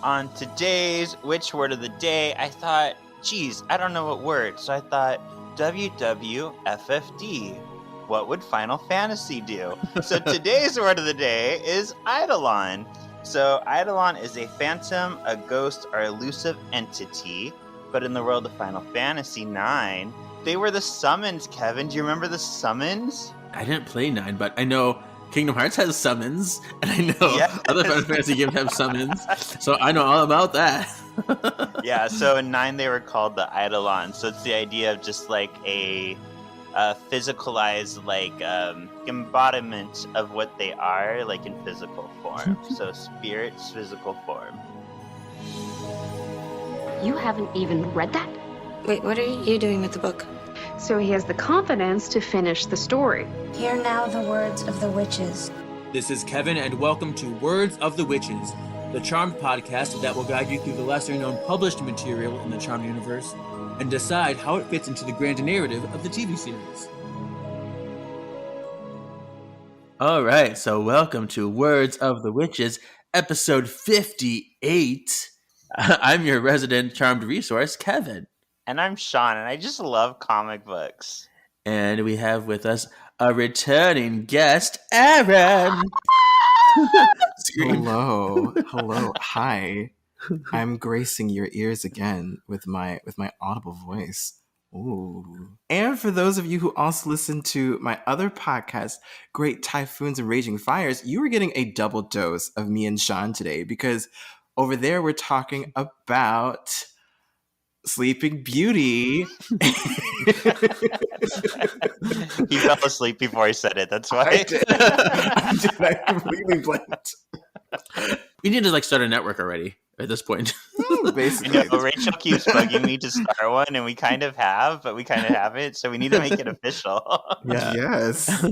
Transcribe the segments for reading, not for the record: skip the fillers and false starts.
on today's Which Word of the Day, I thought, geez, I don't know what word. So I thought, WWFFD. What would Final Fantasy do? So today's word of the day is Eidolon. So Eidolon is a phantom, a ghost, or elusive entity. But in the world of Final Fantasy IX, they were the summons, Kevin. Do you remember the summons? I didn't play 9, but I know Kingdom Hearts has summons, and I know other Final Fantasy games have summons, so I know all about that. Yeah, so in 9 they were called the Eidolon. So it's the idea of just like a physicalized embodiment of what they are, like in physical form. So spirit's physical form. You haven't even read that? Wait, what are you doing with the book? So he has the confidence to finish the story. Hear now the words of the witches. This is Kevin, and welcome to Words of the Witches, the Charmed podcast that will guide you through the lesser-known published material in the Charmed universe and decide how it fits into the grand narrative of the TV series. All right, so welcome to Words of the Witches, episode 58. I'm your resident Charmed resource, Kevin. And I'm Sean, and I just love comic books. And we have with us a returning guest, Aaron. Hello, hi. I'm gracing your ears again with my audible voice. Ooh. And for those of you who also listen to my other podcast, Great Typhoons and Raging Fires, you were getting a double dose of me and Sean today because over there we're talking about Sleeping Beauty. He fell asleep before he said it. That's why. I did. I completely blanked. We need to start a network already at this point. Basically. I know, Rachel keeps bugging me to start one, and we kind of have, but we kind of haven't, so we need to make it official. Yeah. Yes.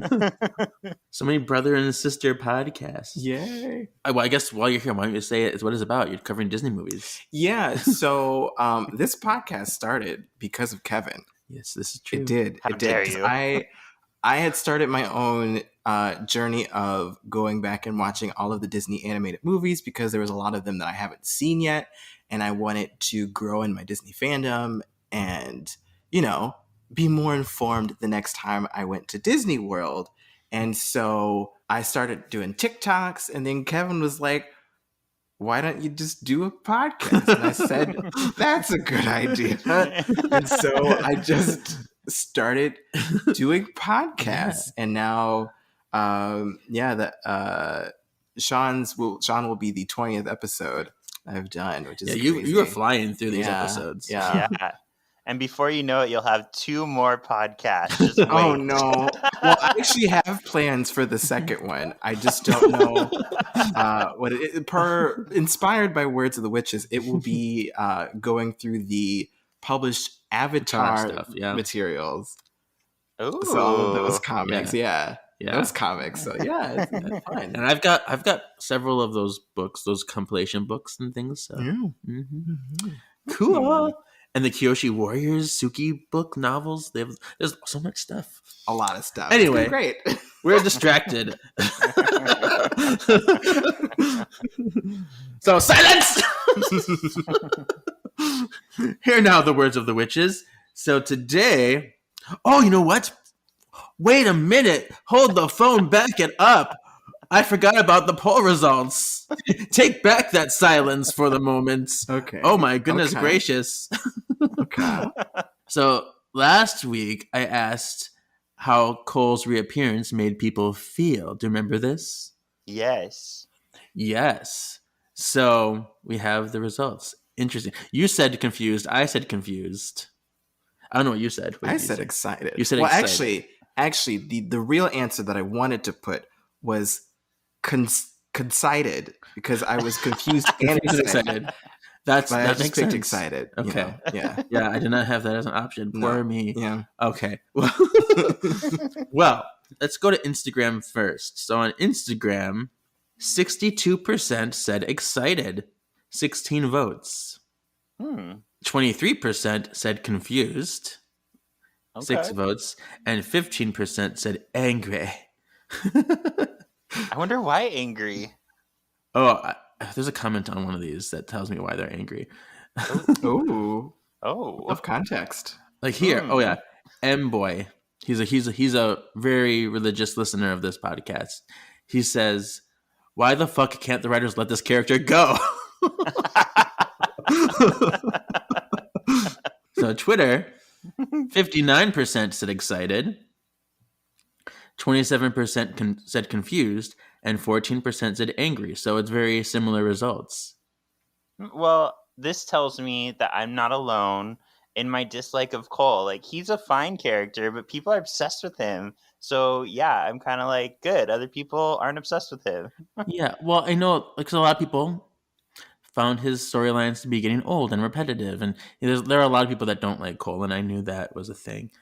So many brother and sister podcasts. Yay. Well, I guess while you're here, why don't you say it's what it's about? You're covering Disney movies. Yeah. So this podcast started because of Kevin. Yes, this is true. It did. How it dare did. you. I had started my own journey of going back and watching all of the Disney animated movies because there was a lot of them that I haven't seen yet. And I wanted to grow in my Disney fandom and, be more informed the next time I went to Disney World. And so I started doing TikToks, and then Kevin was like, why don't you just do a podcast? And I said, that's a good idea. And so I just started doing podcasts. And now, Sean will be the 20th episode I've done, which is you were flying through these episodes. Yeah. And before you know it, you'll have 2 more podcasts. Just wait. Oh no! Well, I actually have plans for the second one. I just don't know what inspired by Words of the Witches. It will be going through the published Avatar stuff, materials. Ooh. So all of those comics, yeah. Those comics. So yeah, it's fun. And I've got several of those books, those compilation books and things. So. Cool. And the Kyoshi Warriors Suki book novels. There's so much stuff. A lot of stuff. Anyway, great. We're distracted. So silence. Here now the words of the witches. So today, you know what? Wait a minute. Hold the phone, back it up. I forgot about the poll results. Take back that silence for the moment. Okay. Oh my goodness gracious. Okay. So last week I asked how Cole's reappearance made people feel. Do you remember this? Yes. So we have the results. Interesting. You said confused. I said confused. I don't know what you said. I said excited. You said excited. Actually, the real answer that I wanted to put was concited because I was confused and excited. That makes sense. Excited. Okay. Yeah. Yeah. I did not have that as an option. Poor me. Yeah. Okay. Well, let's go to Instagram first. So on Instagram, 62% said excited. 16 votes. 23% said confused. 6 votes. And 15% said angry. I wonder why angry. Oh, there's a comment on one of these that tells me why they're angry. Ooh. Oh. Of context. Like here, oh yeah, M Boy. He's a very religious listener of this podcast. He says, "Why the fuck can't the writers let this character go?" So Twitter, 59% said excited, 27% said confused, and 14% said angry. So it's very similar results. Well, this tells me that I'm not alone in my dislike of Cole. Like, he's a fine character, but people are obsessed with him. So yeah, I'm kind of like, good. Other people aren't obsessed with him. Yeah, well, I know because a lot of people found his storylines to be getting old and repetitive, and there are a lot of people that don't like Cole, and I knew that was a thing.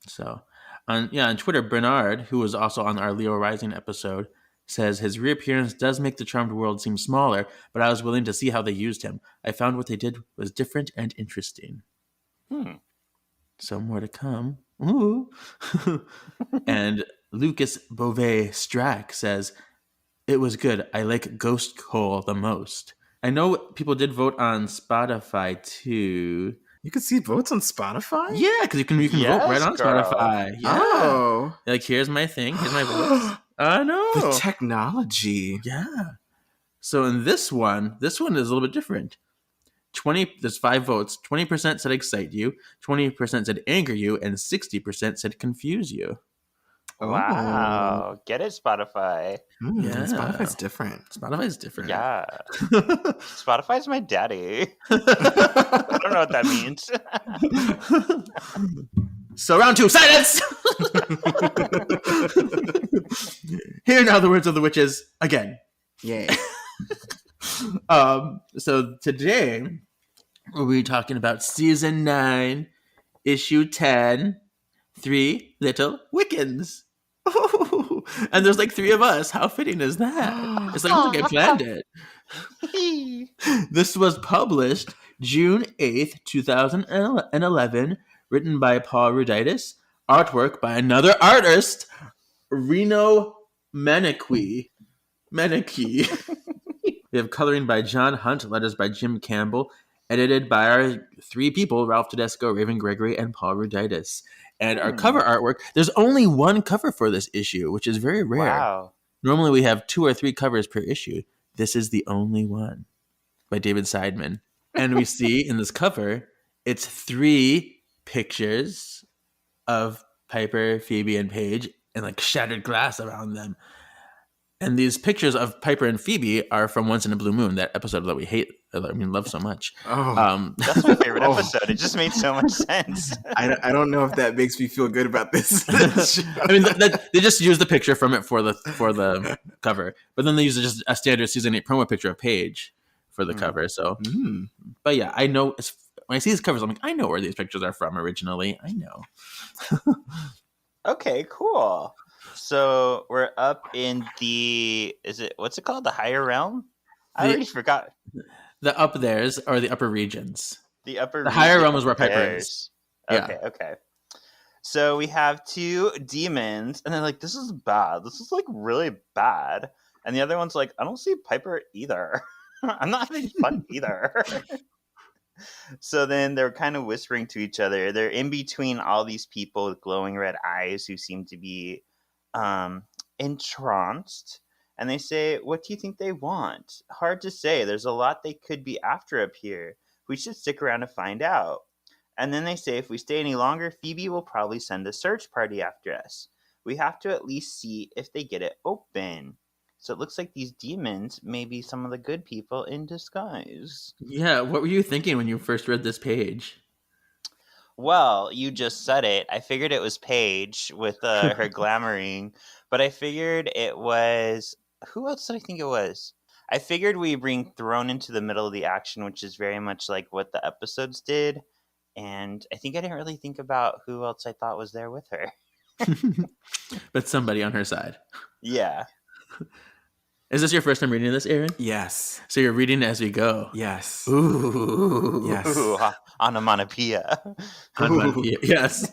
So, on Twitter, Bernard, who was also on our Leo Rising episode, says his reappearance does make the Charmed World seem smaller, but I was willing to see how they used him. I found what they did was different and interesting. So more to come. Ooh. And Lucas Beauvais Strack says, it was good. I like Ghost Cole the most. I know people did vote on Spotify too. You can see votes on Spotify? Yeah, because you can Yes, vote right on girl. Spotify. Yeah. Oh. Like, here's my thing. Here's my votes. I know. The technology. Yeah. So in this one is a little bit different. There's 5 votes. 20% said excite you, 20% said anger you, and 60% said confuse you. Wow. Get it, Spotify. Yeah. Spotify's different. Spotify's different. Yeah. Spotify's my daddy. I don't know what that means. So round 2, silence! Here now the words of the witches again. Yay. So today we'll be talking about season 9, issue 10, 3 Little Wiccans. And there's like 3 of us. How fitting is that? It's like I planned it. This was published June 8th, 2011, written by Paul Ruditis, artwork by another artist, Reno Meneke. We have coloring by John Hunt, letters by Jim Campbell, edited by our 3 people, Ralph Tedesco, Raven Gregory, and Paul Ruditis. And our cover artwork, there's only 1 cover for this issue, which is very rare. Wow. Normally we have 2 or 3 covers per issue. This is the only one by David Seidman. And we see in this cover, it's 3 pictures of Piper, Phoebe, and Paige, and like shattered glass around them. And these pictures of Piper and Phoebe are from Once in a Blue Moon, that episode that we love so much. Oh. That's my favorite episode. It just made so much sense. I don't know if that makes me feel good about this. I mean, they just use the picture from it for the cover, but then they use just a standard season 8 promo picture of Paige for the cover. So, but yeah, I know when I see these covers, I'm like, I know where these pictures are from originally. I know. Okay, cool. So we're up in what's it called? The higher realm? I already forgot. The up there's are the upper regions. The higher realm is where Piper is. Okay. So we have 2 demons, and they're like, this is bad. This is like really bad. And the other one's like, I don't see Piper either. I'm not having fun either. So then they're kind of whispering to each other. They're in between all these people with glowing red eyes who seem to be entranced. And they say, what do you think they want? Hard to say. There's a lot they could be after up here. We should stick around to find out. And then they say, if we stay any longer, Phoebe will probably send a search party after us. We have to at least see if they get it open. So it looks like these demons may be some of the good people in disguise. Yeah, what were you thinking when you first read this page? Well, you just said it. I figured it was Paige with her glamoring, but I figured it was... Who else did I think it was? I figured we bring thrown into the middle of the action, which is very much like what the episodes did. And I think I didn't really think about who else I thought was there with her. But somebody on her side. Yeah. Is this your first time reading this, Aaron? Yes. So you're reading as we go. Yes. Ooh. Yes. Ooh, onomatopoeia. Yes.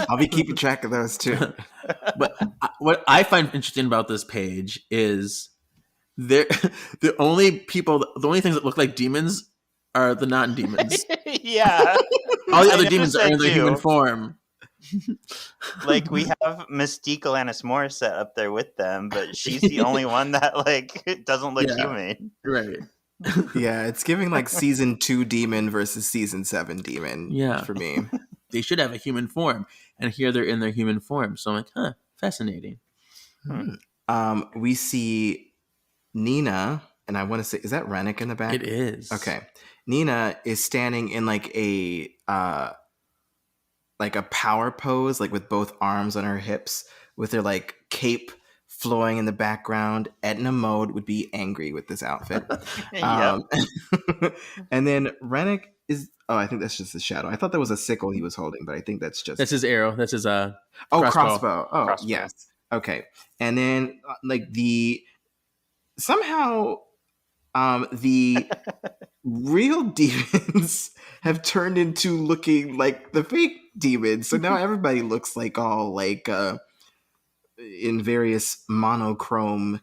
I'll be keeping track of those too. But what I find interesting about this page is they're the only things that look like demons are the non-demons. Yeah. All the I other demons noticed are in that their too. human form. Like, we have Mystique Alanis Morissette up there with them, but she's the only one that, like, doesn't look Yeah. human. Right. Yeah, it's giving like season 2 demon versus season 7 demon. Yeah. For me. They should have a human form, and here they're in their human form. So I'm like, fascinating. We see Neena, and I want to say, is that Rennek in the back? It is. Okay. Neena is standing in like a power pose, like with both arms on her hips, with her like cape flowing in the background. Edna Mode would be angry with this outfit. Yep. And then Rennek is, I think that's just a shadow. I thought that was a sickle he was holding, but I think that's just... That's his arrow. That's his crossbow. Oh, Crossbow. yes. Okay. And then like somehow the real demons have turned into looking like the fake demons. So now everybody looks like all like in various monochrome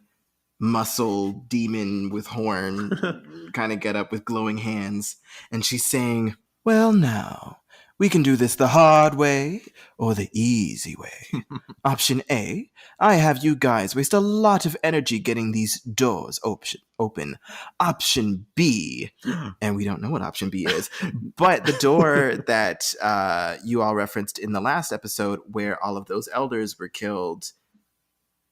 muscle demon with horn kind of get up with glowing hands. And she's saying, well, now we can do this the hard way or the easy way. Option A, I have you guys waste a lot of energy getting these doors open. Option B, and we don't know what option B is, but the door that you all referenced in the last episode where all of those elders were killed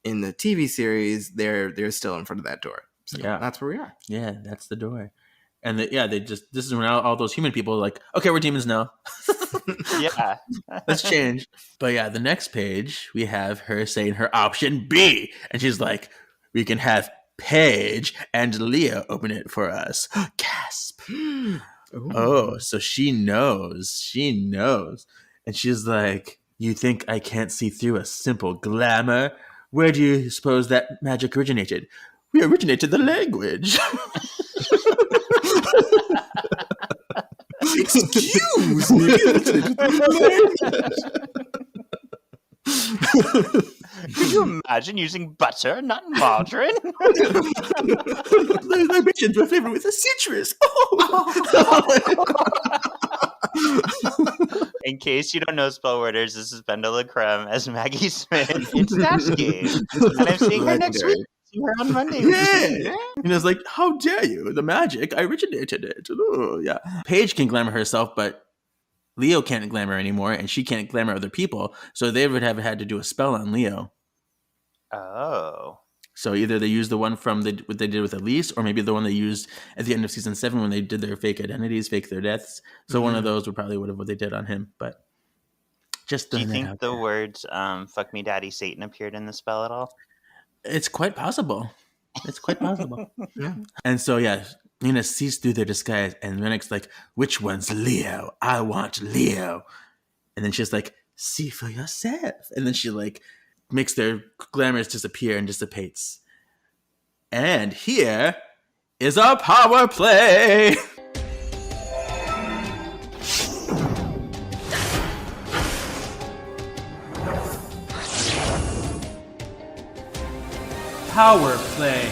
in the TV series, they're still in front of that door. So Yeah. that's where we are. Yeah, that's the door. And this is when all those human people are like, okay, we're demons now. Yeah. Let's change. But yeah, the next page, we have her saying her option B. And she's like, we can have Paige and Leo open it for us. Gasp. Oh, so she knows. She knows. And she's like, you think I can't see through a simple glamour? Where do you suppose that magic originated? We originated the language. Excuse me. Could you imagine using butter, not margarine? Libations were flavored with a citrus. In case you don't know spell worders, this is Bendola Creme as Maggie Smith in Snatch Game. And I'm seeing her next week. See her on Monday. Yeah. And it's like, how dare you? The magic, I originated it. Oh, yeah. Paige can glamour herself, but Leo can't glamour anymore, and she can't glamour other people. So they would have had to do a spell on Leo. Oh. So either they used the one from what they did with Elise, or maybe the one they used at the end of season 7 when they did their fake identities, fake their deaths. So one of those would probably what they did on him. But just do you think the words "fuck me, daddy, Satan" appeared in the spell at all? It's quite possible. It's quite possible. Yeah. And so Neena sees through their disguise, and Rennek's like, "Which one's Leo? I want Leo." And then she's like, "See for yourself." And then she like makes their glamours disappear and dissipates. And here is our power play. Power play.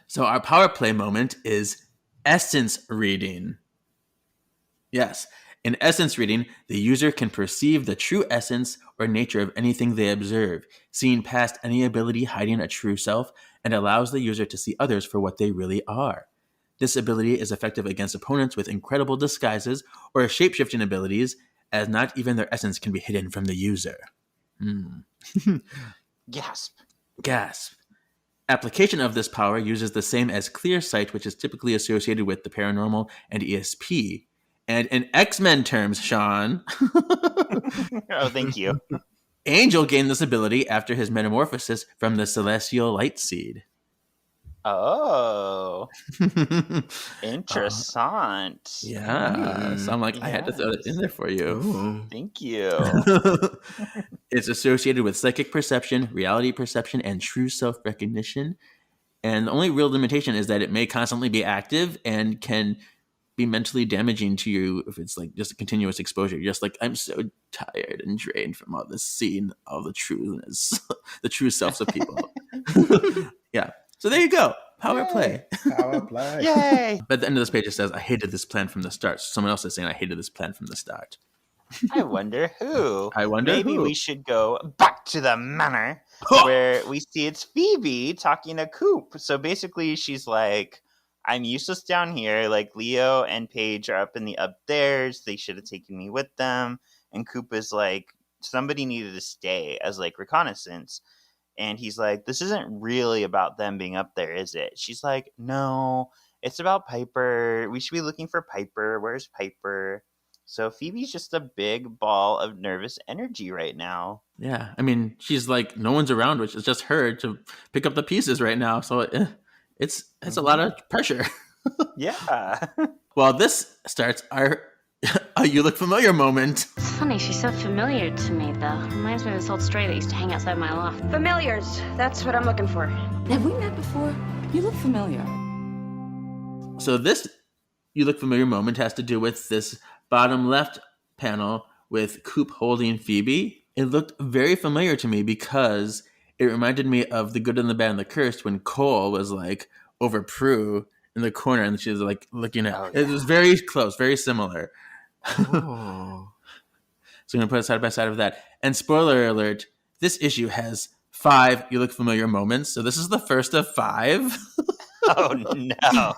So our power play moment is essence reading. Yes. In essence reading, the user can perceive the true essence or nature of anything they observe, seeing past any ability hiding a true self, and allows the user to see others for what they really are. This ability is effective against opponents with incredible disguises or shape-shifting abilities, as not even their essence can be hidden from the user. Gasp. Application of this power uses the same as clear sight, which is typically associated with the paranormal and ESP. And in X-Men terms, Sean... Oh, thank you. Angel gained this ability after his metamorphosis from the Celestial Light Seed. Oh. Interessant. Yeah. So I'm like, I had to throw that in there for you. Ooh. Thank you. It's associated with psychic perception, reality perception, and true self-recognition. And the only real limitation is that it may constantly be active and can be mentally damaging to you if it's like just a continuous exposure. You're just like, I'm so tired and drained from all this seeing all the trueness, the true selves of people. Yeah. So there you go. Power play. Power play. Yay! But at the end of this page, it says, I hated this plan from the start. So someone else is saying, I hated this plan from the start. I wonder who. I wonder Maybe who. we should go back to the manor where we see it's Phoebe talking to Coop. So basically, she's like, I'm useless down here. Like, Leo and Paige are up in the upstairs. They should have taken me with them. And Coop is like, somebody needed to stay as like reconnaissance. And he's like, this isn't really about them being up there, is it? She's like, no, it's about Piper. We should be looking for Piper. Where's Piper? So Phoebe's just a big ball of nervous energy right now. Yeah. I mean, she's like, no one's around, which is just her to pick up the pieces right now. So it's a lot of pressure. Yeah. Well, this starts our You Look Familiar moment. It's funny, she's so familiar to me, though. Reminds me of this old stray that used to hang outside my loft. Familiars. That's what I'm looking for. Have we met before? You look familiar. So this You Look Familiar moment has to do with this bottom left panel with Coop holding Phoebe. It looked very familiar to me because it reminded me of The Good and the Bad and the Cursed when Cole was like over Prue in the corner and she was like looking at Oh, yeah. It was very close, very similar. Oh. So I'm going to put it side by side of that. And spoiler alert, this issue has 5 You Look Familiar moments. So this is the first of 5. Oh, no.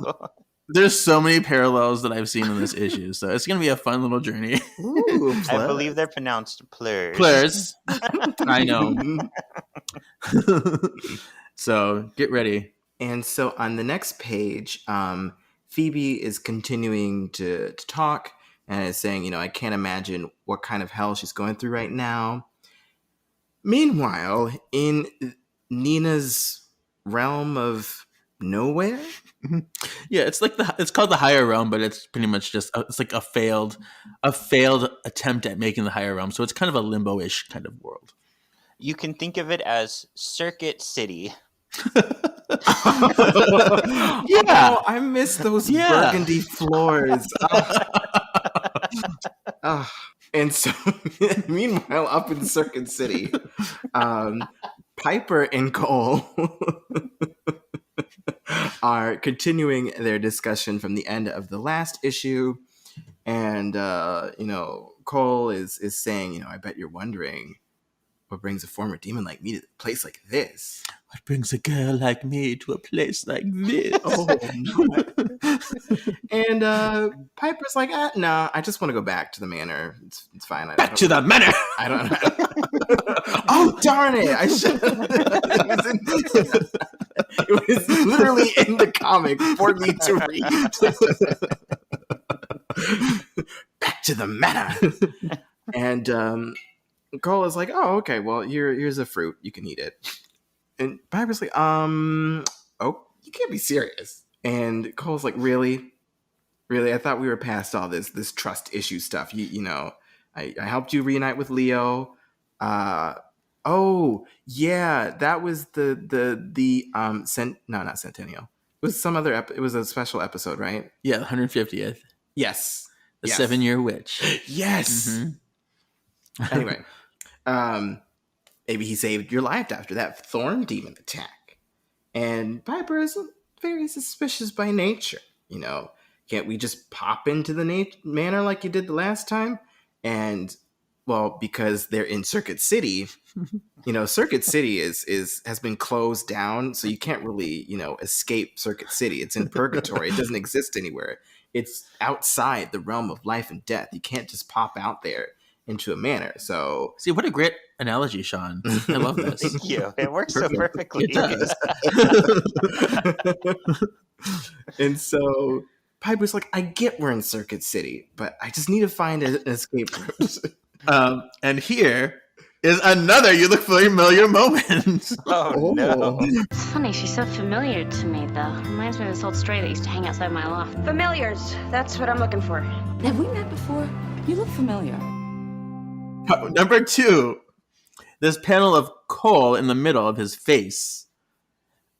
There's so many parallels that I've seen in this issue. So it's going to be a fun little journey. Ooh, I believe they're pronounced plurs. Plurs. I know. So get ready. And so on the next page, Phoebe is continuing to talk and is saying, I can't imagine what kind of hell she's going through right now. Meanwhile, in Neena's realm of nowhere, Yeah, it's called the higher realm, but it's pretty much just it's like a failed attempt at making the higher realm. So it's kind of a limbo-ish kind of world. You can think of it as Circuit City. Yeah. Oh, I miss those Yeah. burgundy floors. And so, meanwhile, up in Circuit City, Piper and Cole are continuing their discussion from the end of the last issue. And, Cole is saying, I bet you're wondering what brings a former demon like me to a place like this. What brings a girl like me to a place like this? Oh, no. And Piper's like, no, I just want to go back to the manor. It's fine. Back to the manor. I don't know. Oh, darn it. I should It was literally in the comic for me to read. Back to the manor. And Cole is like, oh, okay, well, here's a fruit. You can eat it. And Piper's like, oh, you can't be serious. And Cole's like, really? Really? I thought we were past all this trust issue stuff. I helped you reunite with Leo. Oh, yeah, that was not Centennial. It was some other, it was a special episode, right? Yeah, 150th. Yes. The Yes. 7-year witch. Yes. Mhm. Anyway, maybe he saved your life after that thorn demon attack. And Piper is very suspicious by nature. Can't we just pop into the manor like you did the last time? And well, because they're in Circuit City, Circuit City has been closed down, so you can't really, escape Circuit City. It's in purgatory. It doesn't exist anywhere. It's outside the realm of life and death. You can't just pop out there into a manor. So See, what a great analogy, Sean. I love this. Thank you. It works so perfectly. It does. And so Piper's like, I get we're in Circuit City, but I just need to find an escape route. And here is another You Look Familiar moment. Oh, no. It's funny, she's so familiar to me, though. Reminds me of this old stray that used to hang outside my loft. Familiars. That's what I'm looking for. Have we met before? You look familiar. Number 2, this panel of Cole in the middle of his face.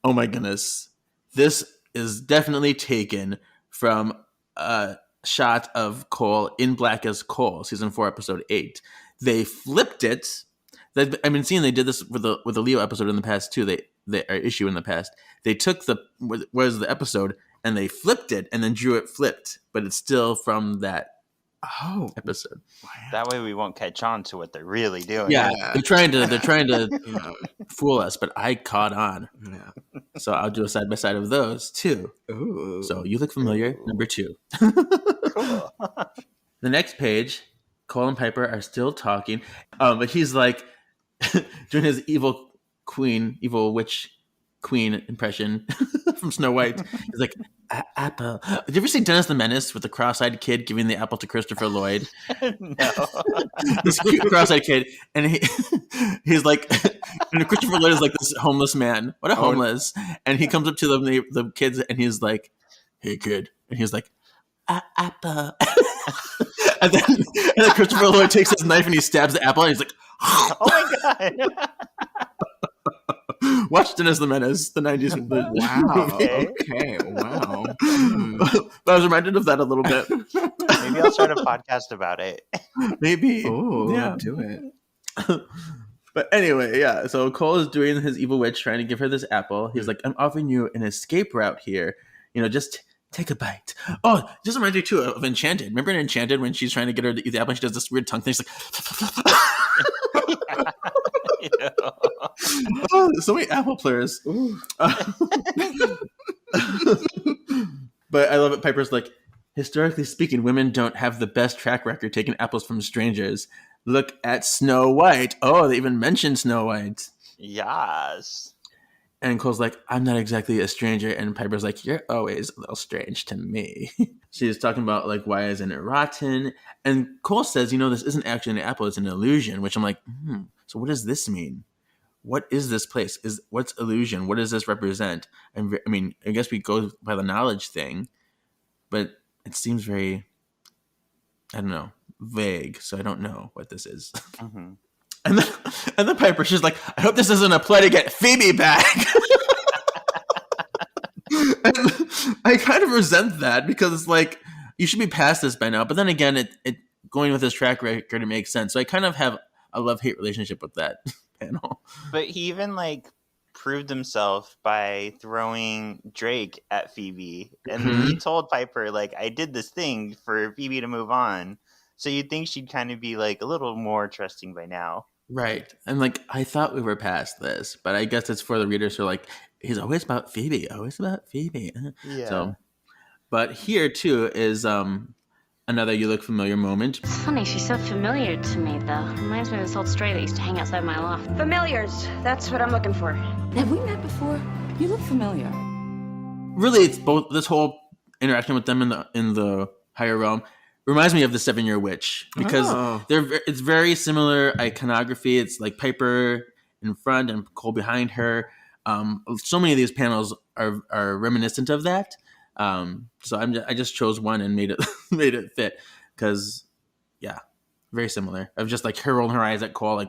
Oh my goodness. This is definitely taken from a shot of Cole in black as Cole, season 4, episode 8. They flipped it I've been seeing they did this with the Leo episode in the past too. They issue in the past. They took what was the episode and they flipped it and then drew it flipped, but it's still from that episode. That way we won't catch on to what they're really doing. Yeah, they're trying to fool us, but I caught on. Yeah. So I'll do a side by side of those too. Ooh. So you look familiar. Number 2. Cool. The next page, Cole and Piper are still talking, but he's like doing his evil witch queen impression from Snow White. He's like, apple. Did you ever see Dennis the Menace with the cross-eyed kid giving the apple to Christopher Lloyd? No. This cute cross-eyed kid, and he's like, and Christopher Lloyd is like this homeless man. What a homeless! And he comes up to the kids, and he's like, "Hey kid," and he's like, apple. and then Christopher Lloyd takes his knife and he stabs the apple, and he's like, oh my god. Watch Dennis the Menace, the 90s movie. Wow. Okay. Wow. But I was reminded of that a little bit. Maybe I'll start a podcast about it. Maybe. Oh, yeah. Do it. But anyway, yeah. So Cole is doing his evil witch, trying to give her this apple. He's like, I'm offering you an escape route here. Just take a bite. Oh, just reminds me too of Enchanted. Remember in Enchanted when she's trying to get her to eat the apple and she does this weird tongue thing? She's like, oh, so many apple players. But I love it. Piper's like, historically speaking, women don't have the best track record taking apples from strangers. Look at Snow White. Oh, they even mentioned Snow White. Yes. And Cole's like, I'm not exactly a stranger. And Piper's like, you're always a little strange to me. She's talking about, like, why isn't it rotten? And Cole says, this isn't actually an apple. It's an illusion, which I'm like, so what does this mean? What is this place? What's illusion? What does this represent? And I mean, I guess we go by the knowledge thing, but it seems very, I don't know, vague. So I don't know what this is. Mm-hmm. And then Piper, she's like, I hope this isn't a play to get Phoebe back. And I kind of resent that because it's like, you should be past this by now. But then again, it going with his track record, it makes sense. So I kind of have a love-hate relationship with that panel. But he even proved himself by throwing Drake at Phoebe. And he told Piper, I did this thing for Phoebe to move on. So you'd think she'd kind of be a little more trusting by now. Right. And I thought we were past this, but I guess it's for the readers who are like, he's always about Phoebe, always about Phoebe. Yeah. So, but here too is another you look familiar moment. It's funny, she's so familiar to me, though. Reminds me of this old stray that used to hang outside my loft. Familiars. That's what I'm looking for. Have we met before? You look familiar. Really, it's both this whole interaction with them in the higher realm reminds me of the 7-Year Witch because it's very similar iconography. It's like Piper in front and Cole behind her. So many of these panels are reminiscent of that. So I just chose one and made it fit because, yeah, very similar. Of just her rolling her eyes at Cole.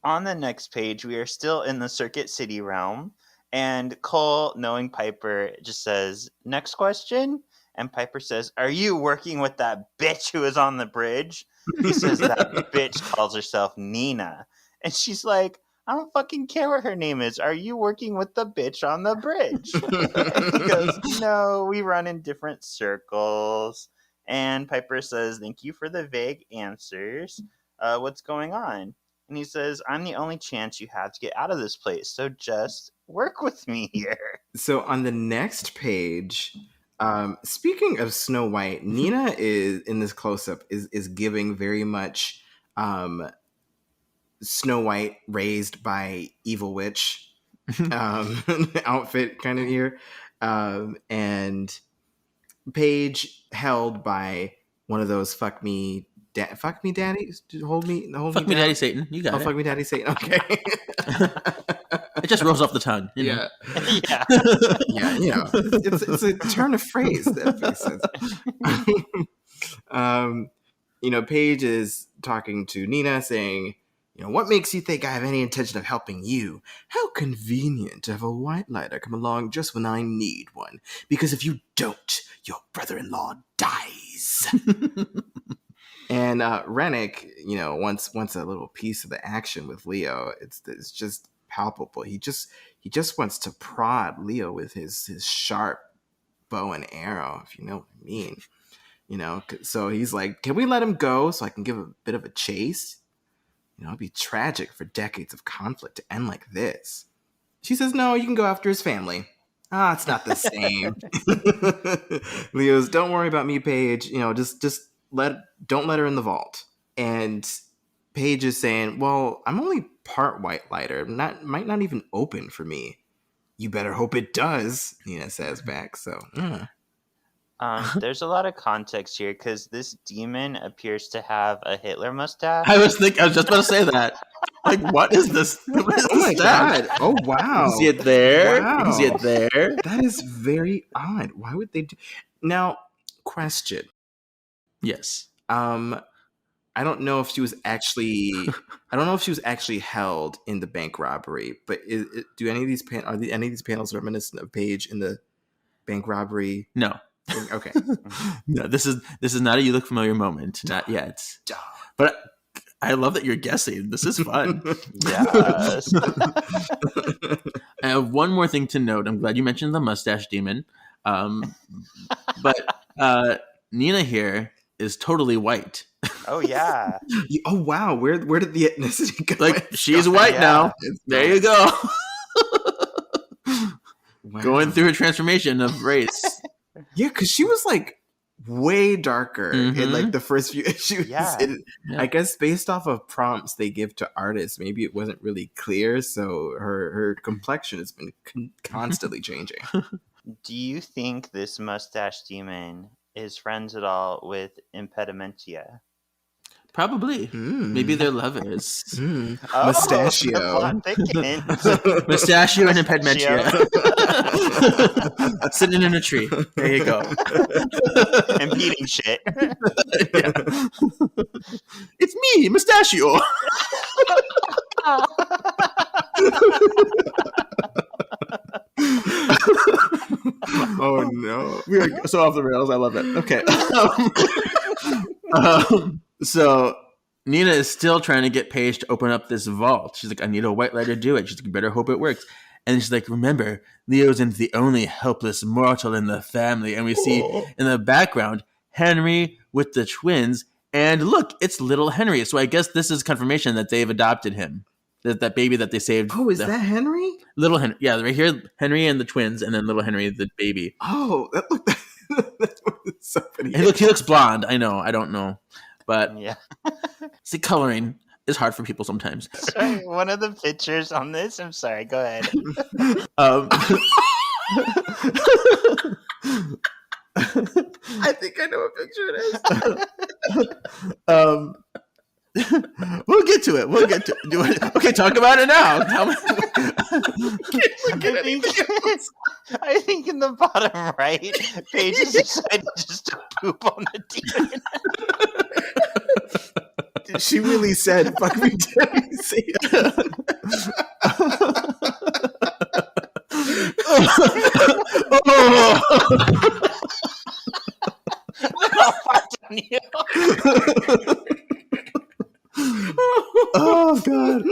On the next page, we are still in the Circuit City realm, and Cole, knowing Piper, just says, "Next question." And Piper says, "Are you working with that bitch who is on the bridge?" He says that bitch calls herself Neena. And she's like, "I don't fucking care what her name is. Are you working with the bitch on the bridge?" And he goes, "No, we run in different circles." And Piper says, "Thank you for the vague answers. What's going on?" And he says, "I'm the only chance you have to get out of this place. So just work with me here." So on the next page... speaking of Snow White, Neena is in this close-up is giving very much Snow White raised by evil witch outfit kind of here, and Paige held by one of those fuck me daddy, hold me Fuck me daddy Satan, you got it. Fuck me daddy Satan, okay. It just rolls off the tongue. You know? Yeah. Yeah, it's a turn of phrase that makes sense. Paige is talking to Neena saying, "What makes you think I have any intention of helping you? How convenient to have a white lighter come along just when I need one. Because if you don't, your brother-in-law dies." And Rennek, wants a little piece of the action with Leo. It's just palpable. He just wants to prod Leo with his sharp bow and arrow, if you know what I mean. So he's like, can we let him go so I can give a bit of a chase? It'd be tragic for decades of conflict to end like this. She says, no, you can go after his family. It's not the same. Leo's, don't worry about me, Paige. Just don't let her in the vault. And Paige is saying, well, I'm only part white lighter. Might not even open for me. You better hope it does, Neena says back. So, there's a lot of context here because this demon appears to have a Hitler mustache. I was just about to say that. Like, what is this? Oh my god! Oh wow! You see it there? Wow. You see it there? That is very odd. Why would they do? Now, question. Yes. I don't know if she was actually held in the bank robbery, but do any of these any of these panels reminiscent of Paige in the bank robbery? No. Okay. No, this is not a you look familiar moment. Not yet. But I love that you're guessing. This is fun. Yes. I have one more thing to note. I'm glad you mentioned the mustache demon. But Neena here is totally white. Oh yeah. Oh wow. Where did the ethnicity go? Like, she's white now. There you go. Wow. Going through a transformation of race. Yeah, because she was like way darker in like the first few issues. Yeah. I guess based off of prompts they give to artists, maybe it wasn't really clear, so her complexion has been constantly changing. Do you think this mustache demon is friends at all with Impedimentia? Probably. Maybe they're lovers. Oh, Mustachio. the plot thickens. Mustachio and Impedmentia. Sitting in a tree. There you go. And beating shit. Yeah. It's me, Mustachio. Oh no. We are so off the rails. I love it. Okay. So Neena is still trying to get Paige to open up this vault. She's like, I need a white light to do it. She's like, you better hope it works. And she's like, remember, Leo isn't the only helpless mortal in the family. And we see in the background Henry with the twins. And look, it's little Henry. So I guess this is confirmation that they've adopted him. That baby that they saved. Oh, is that Henry? Little Henry. Yeah, right here, Henry and the twins, and then little Henry, the baby. Oh, that's so funny. He looks blonde. I know. I don't know. But Yeah. see, coloring is hard for people sometimes. Sorry, one of the pictures on this. I'm sorry. Go ahead. I think I know what picture it is. We'll get to it. Okay, talk about it now. I think in the bottom right, Paige has decided just to poop on the demon. She really said, fuck me, Debbie. Say it. Oh god.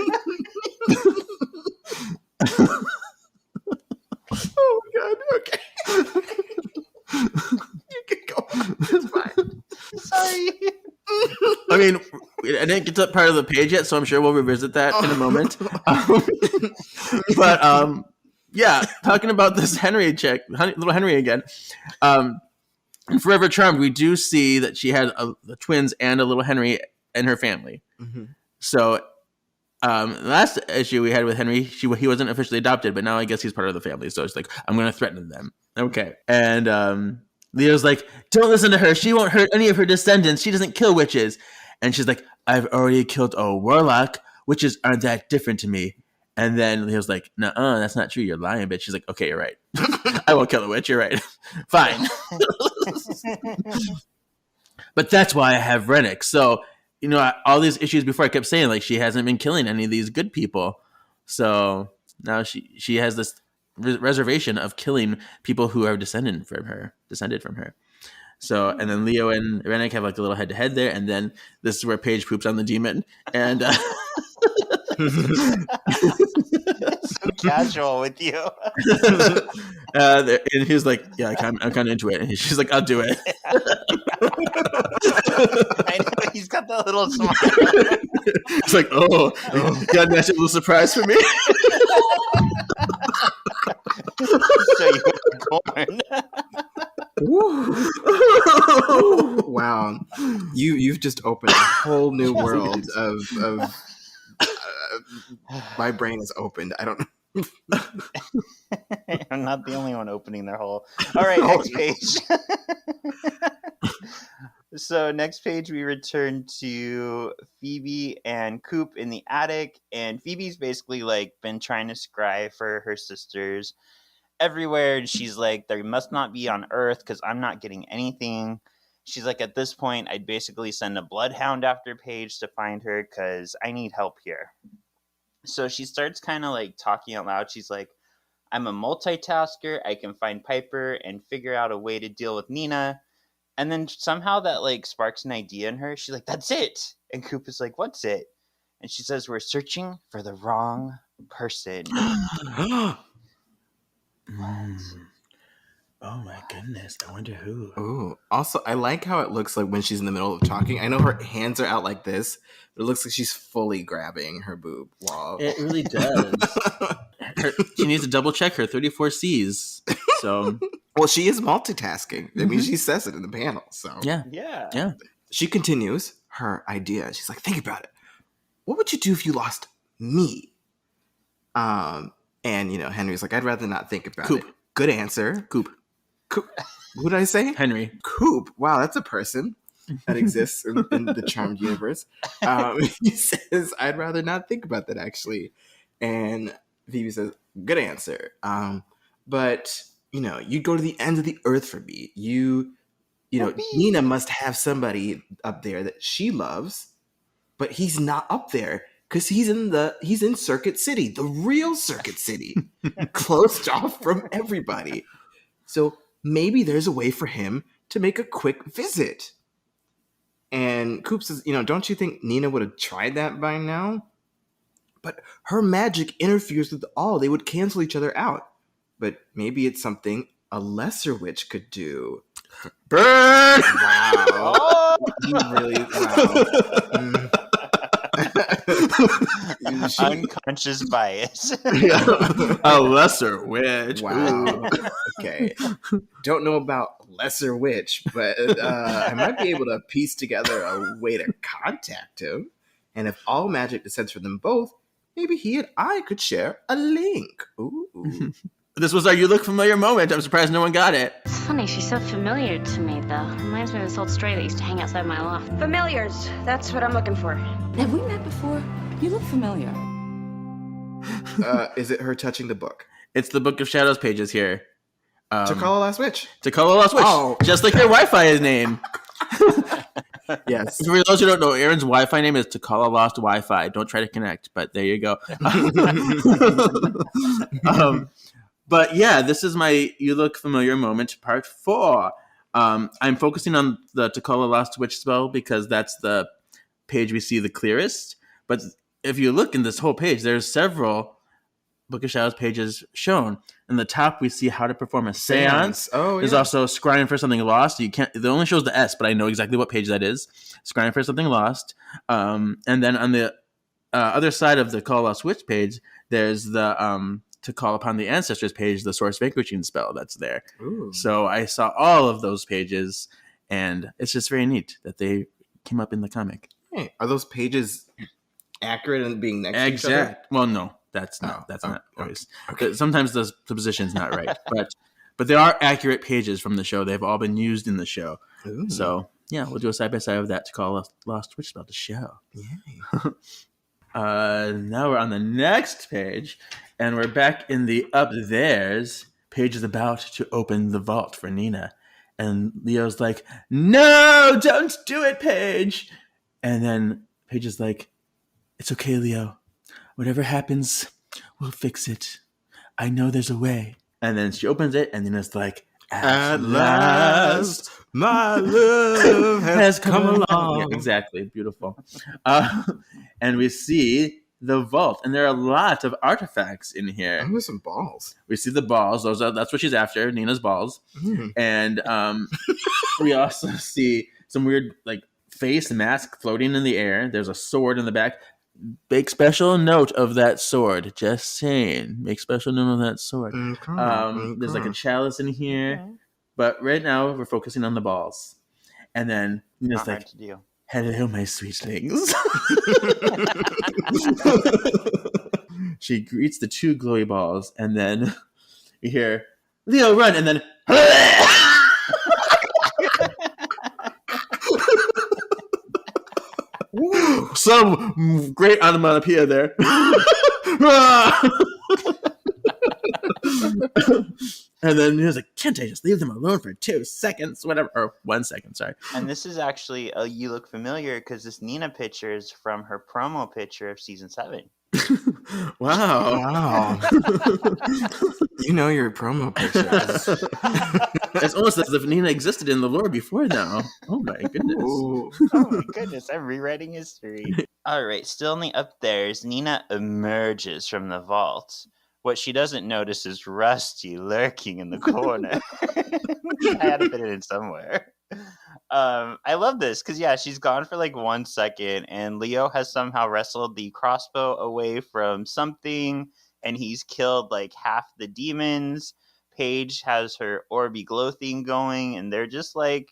Oh god. Okay. You can go. It's fine. Sorry. I mean, I didn't get to that part of the page yet, so I'm sure we'll revisit that in a moment. But yeah, talking about this Henry chick, little Henry again. In Forever Charmed, we do see that she had the twins and a little Henry in her family. Mm-hmm. So the last issue we had with Henry, he wasn't officially adopted, but now I guess he's part of the family. So it's like, I'm going to threaten them. Okay. And Leo's like, don't listen to her. She won't hurt any of her descendants. She doesn't kill witches. And she's like, I've already killed a warlock. Witches aren't that different to me. And then Leo's like, nuh-uh, that's not true. You're lying, bitch. She's like, okay, you're right. I won't kill a witch. You're right. Fine. But that's why I have Rennek. So, you know, all these issues before I kept saying, like, she hasn't been killing any of these good people. So now she has this reservation of killing people who are descended from her. So, and then Leo and Rennek have like a little head-to-head there, and then this is where Paige poops on the demon, and It's so casual with you. and he's like, "Yeah, I'm kind of into it," and she's like, "I'll do it." I know, he's got that little smile. It's like, "Oh, you got a nice little surprise for me." So you want corn. Wow, you've just opened a whole new world of my brain is opened. I don't know. I'm not the only one opening their hole. All right, next page. So next page, we return to Phoebe and Coop in the attic, and Phoebe's basically like been trying to scry for her sisters everywhere, and she's like, they must not be on Earth because I'm not getting anything. She's like, at this point, I'd basically send a bloodhound after Paige to find her because I need help here. So she starts kind of like talking out loud. She's like, I'm a multitasker. I can find Piper and figure out a way to deal with Neena. And then somehow that like sparks an idea in her. She's like, that's it. And Coop is like, what's it? And she says, we're searching for the wrong person. Oh my goodness! I wonder who. Ooh. Also, I like how it looks like when she's in the middle of talking. I know her hands are out like this, but it looks like she's fully grabbing her boob while It really does. She needs to double check her 34 C's. So, well, she is multitasking. I mean, she says it in the panel. So yeah. She continues her idea. She's like, think about it. What would you do if you lost me? And Henry's like, I'd rather not think about Coop. it. Good answer. Coop. Who did I say? Henry. Coop. Wow, that's a person that exists in the Charmed universe. He says, I'd rather not think about that, actually. And Phoebe says, good answer. But, you'd go to the ends of the earth for me. Neena must have somebody up there that she loves, but he's not up there because he's in Circuit City, the real Circuit City, closed off from everybody. So maybe there's a way for him to make a quick visit. And Coop says, don't you think Neena would have tried that by now? But her magic interferes with all. They would cancel each other out. But maybe it's something a lesser witch could do. Burn! Wow. You really, wow. Unconscious bias. A lesser witch. Wow. Okay. Don't know about lesser witch, but I might be able to piece together a way to contact him. And if all magic descends from them both, maybe he and I could share a link. Ooh. This was our You Look Familiar moment. I'm surprised no one got it. It's funny, she's so familiar to me, though. Reminds me of this old stray that used to hang outside my loft. Familiars. That's what I'm looking for. Have we met before? You look familiar. Is it her touching the book? It's the Book of Shadows pages here. T'Challa Last Witch. T'Challa Last Witch. Oh. Just like their Wi-Fi name. Yes. For those who don't know, Aaron's Wi-Fi name is T'Challa Lost Wi-Fi. Don't try to connect, but there you go. But yeah, this is my You Look Familiar moment, part 4. I'm focusing on the T'Challa Lost Witch spell because that's the page we see the clearest. But if you look in this whole page, there's several Book of Shadows pages shown. In the top, we see how to perform a seance. Oh, yeah. There's also scrying for something lost. It only shows the S, but I know exactly what page that is. Scrying for something lost. And then on the other side of the Call Lost Witch page, there's the to call upon the ancestors page, the source vanquishing spell that's there. Ooh. So I saw all of those pages, and it's just very neat that they came up in the comic. Hey, are those pages accurate in being next to each other? Well, no, that's not always. Okay. Sometimes the position's not right, but they are accurate pages from the show. They've all been used in the show. Ooh. So yeah, we'll do a side by side of that to call Lost Witch about the show. Yay. Now we're on the next page, and we're back in the up there's. Paige is about to open the vault for Neena, and Leo's like, "No, don't do it, Paige." And then Paige is like, "It's okay, Leo. Whatever happens, we'll fix it. I know there's a way." And then she opens it, and then it's like, "At last, My love has come along. Yeah, exactly. Beautiful. And we see the vault, and there are a lot of artifacts in here. There's some balls. We see the balls. That's what she's after, Neena's balls. Mm. And we also see some weird like face mask floating in the air. There's a sword in the back. Make special note of that sword. Just saying. Make special note of that sword. There's like a chalice in here. But right now we're focusing on the balls. And then Neena's like, hello, my sweetlings. She greets the two glowy balls, and then you hear Leo run, and then some great onomatopoeia there. And then he was like, can't I just leave them alone for 2 seconds? Whatever. Or 1 second, sorry. And this is actually You Look Familiar because this Neena picture is from her promo picture of season 7. Wow. You know your promo pictures. It's almost as if Neena existed in the lore before now. Oh my goodness. Oh my goodness, I'm rewriting history. All right, still in the up there's Neena emerges from the vault. What she doesn't notice is Rusty lurking in the corner. I had to fit it in somewhere. I love this because, yeah, she's gone for like 1 second, and Leo has somehow wrestled the crossbow away from something, and he's killed like half the demons. Paige has her Orby glow thing going, and they're just like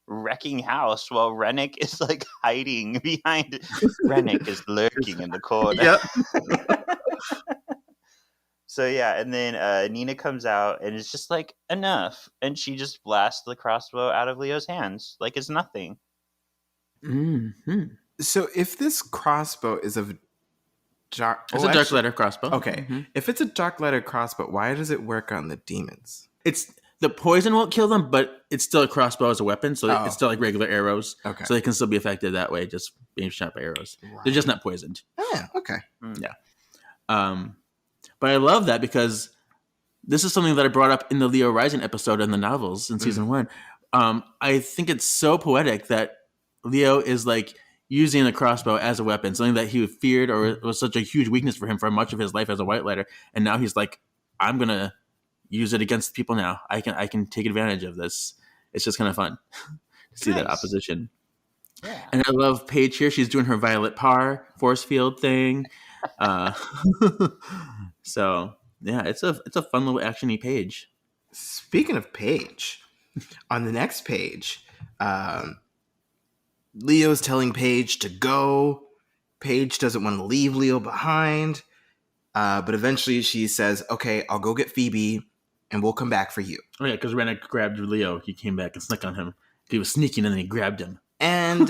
wrecking house while Rennek is like hiding behind. Rennek is lurking in the corner. Yep. So yeah, and then Neena comes out and it's just like enough, and she just blasts the crossbow out of Leo's hands like it's nothing. Mm-hmm. So if this crossbow is of dark, it's a dark letter crossbow. Okay, if it's a dark letter crossbow, why does it work on the demons? It's the poison won't kill them, but it's still a crossbow as a weapon, so it's still like regular arrows. Okay, so they can still be affected that way, just being shot by arrows. Right. They're just not poisoned. Oh yeah, okay, yeah. But I love that because this is something that I brought up in the Leo Rising episode in the novels in season 1. I think it's so poetic that Leo is like using a crossbow as a weapon, something that he feared or was such a huge weakness for him for much of his life as a white lighter. And now he's like, I'm going to use it against people now. I can take advantage of this. It's just kind of fun to see that opposition. Yeah. And I love Paige here. She's doing her Violet Parr force field thing. So yeah, it's a fun little action-y page. Speaking of Paige, on the next page, Leo's telling Paige to go. Paige doesn't want to leave Leo behind, but eventually she says, "Okay, I'll go get Phoebe, and we'll come back for you." Oh yeah, because Rennek grabbed Leo. He came back and snuck on him. He was sneaking, and then he grabbed him. And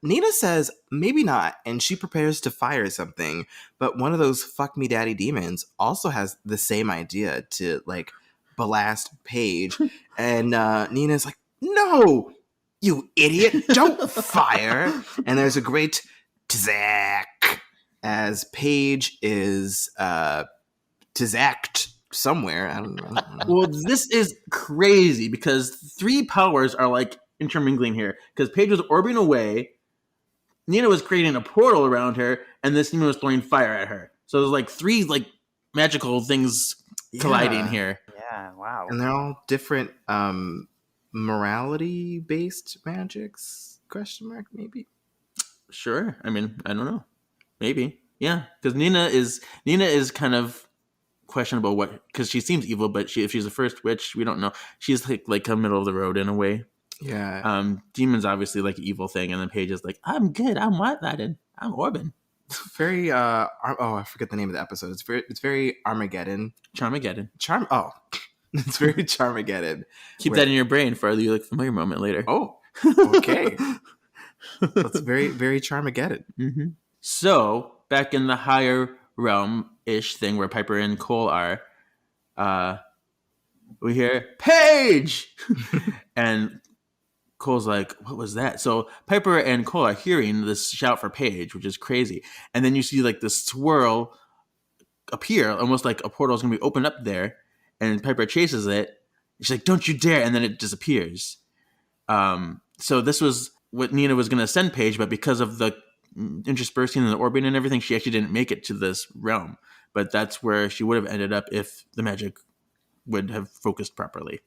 Neena says, maybe not, and she prepares to fire something, but one of those fuck me daddy demons also has the same idea to, like, blast Paige, and Neena's like, no, you idiot, don't fire, and there's a great tzack as Paige is tzacked somewhere. I don't know. Well, this is crazy, because 3 powers are, like, intermingling here, because Paige was orbiting away, Neena was creating a portal around her, and this demon was throwing fire at her. So there's like 3 like magical things colliding here. Yeah, wow. And they're all different morality based magics? Question mark, maybe. Sure. I mean, I don't know. Maybe. Yeah, because Neena is kind of questionable because she seems evil, but if she's the first witch, we don't know. She's like a middle of the road in a way. Yeah. Demon's obviously like an evil thing, and then Paige is like, I'm good, I'm white-lighted, I'm Orbin. Very I forget the name of the episode. It's very Armageddon. Charmageddon. It's very Charmageddon. Keep that in your brain for the You Look Familiar moment later. Oh, okay. That's very, very Charmageddon. Mm-hmm. So, back in the higher realm-ish thing where Piper and Cole are, we hear, Paige! And Cole's like, what was that? So Piper and Cole are hearing this shout for Paige, which is crazy. And then you see like this swirl appear, almost like a portal is going to be opened up there. And Piper chases it. She's like, don't you dare. And then it disappears. So this was what Neena was going to send Paige, but because of the interspersing and the orbiting and everything, she actually didn't make it to this realm. But that's where she would have ended up if the magic would have focused properly.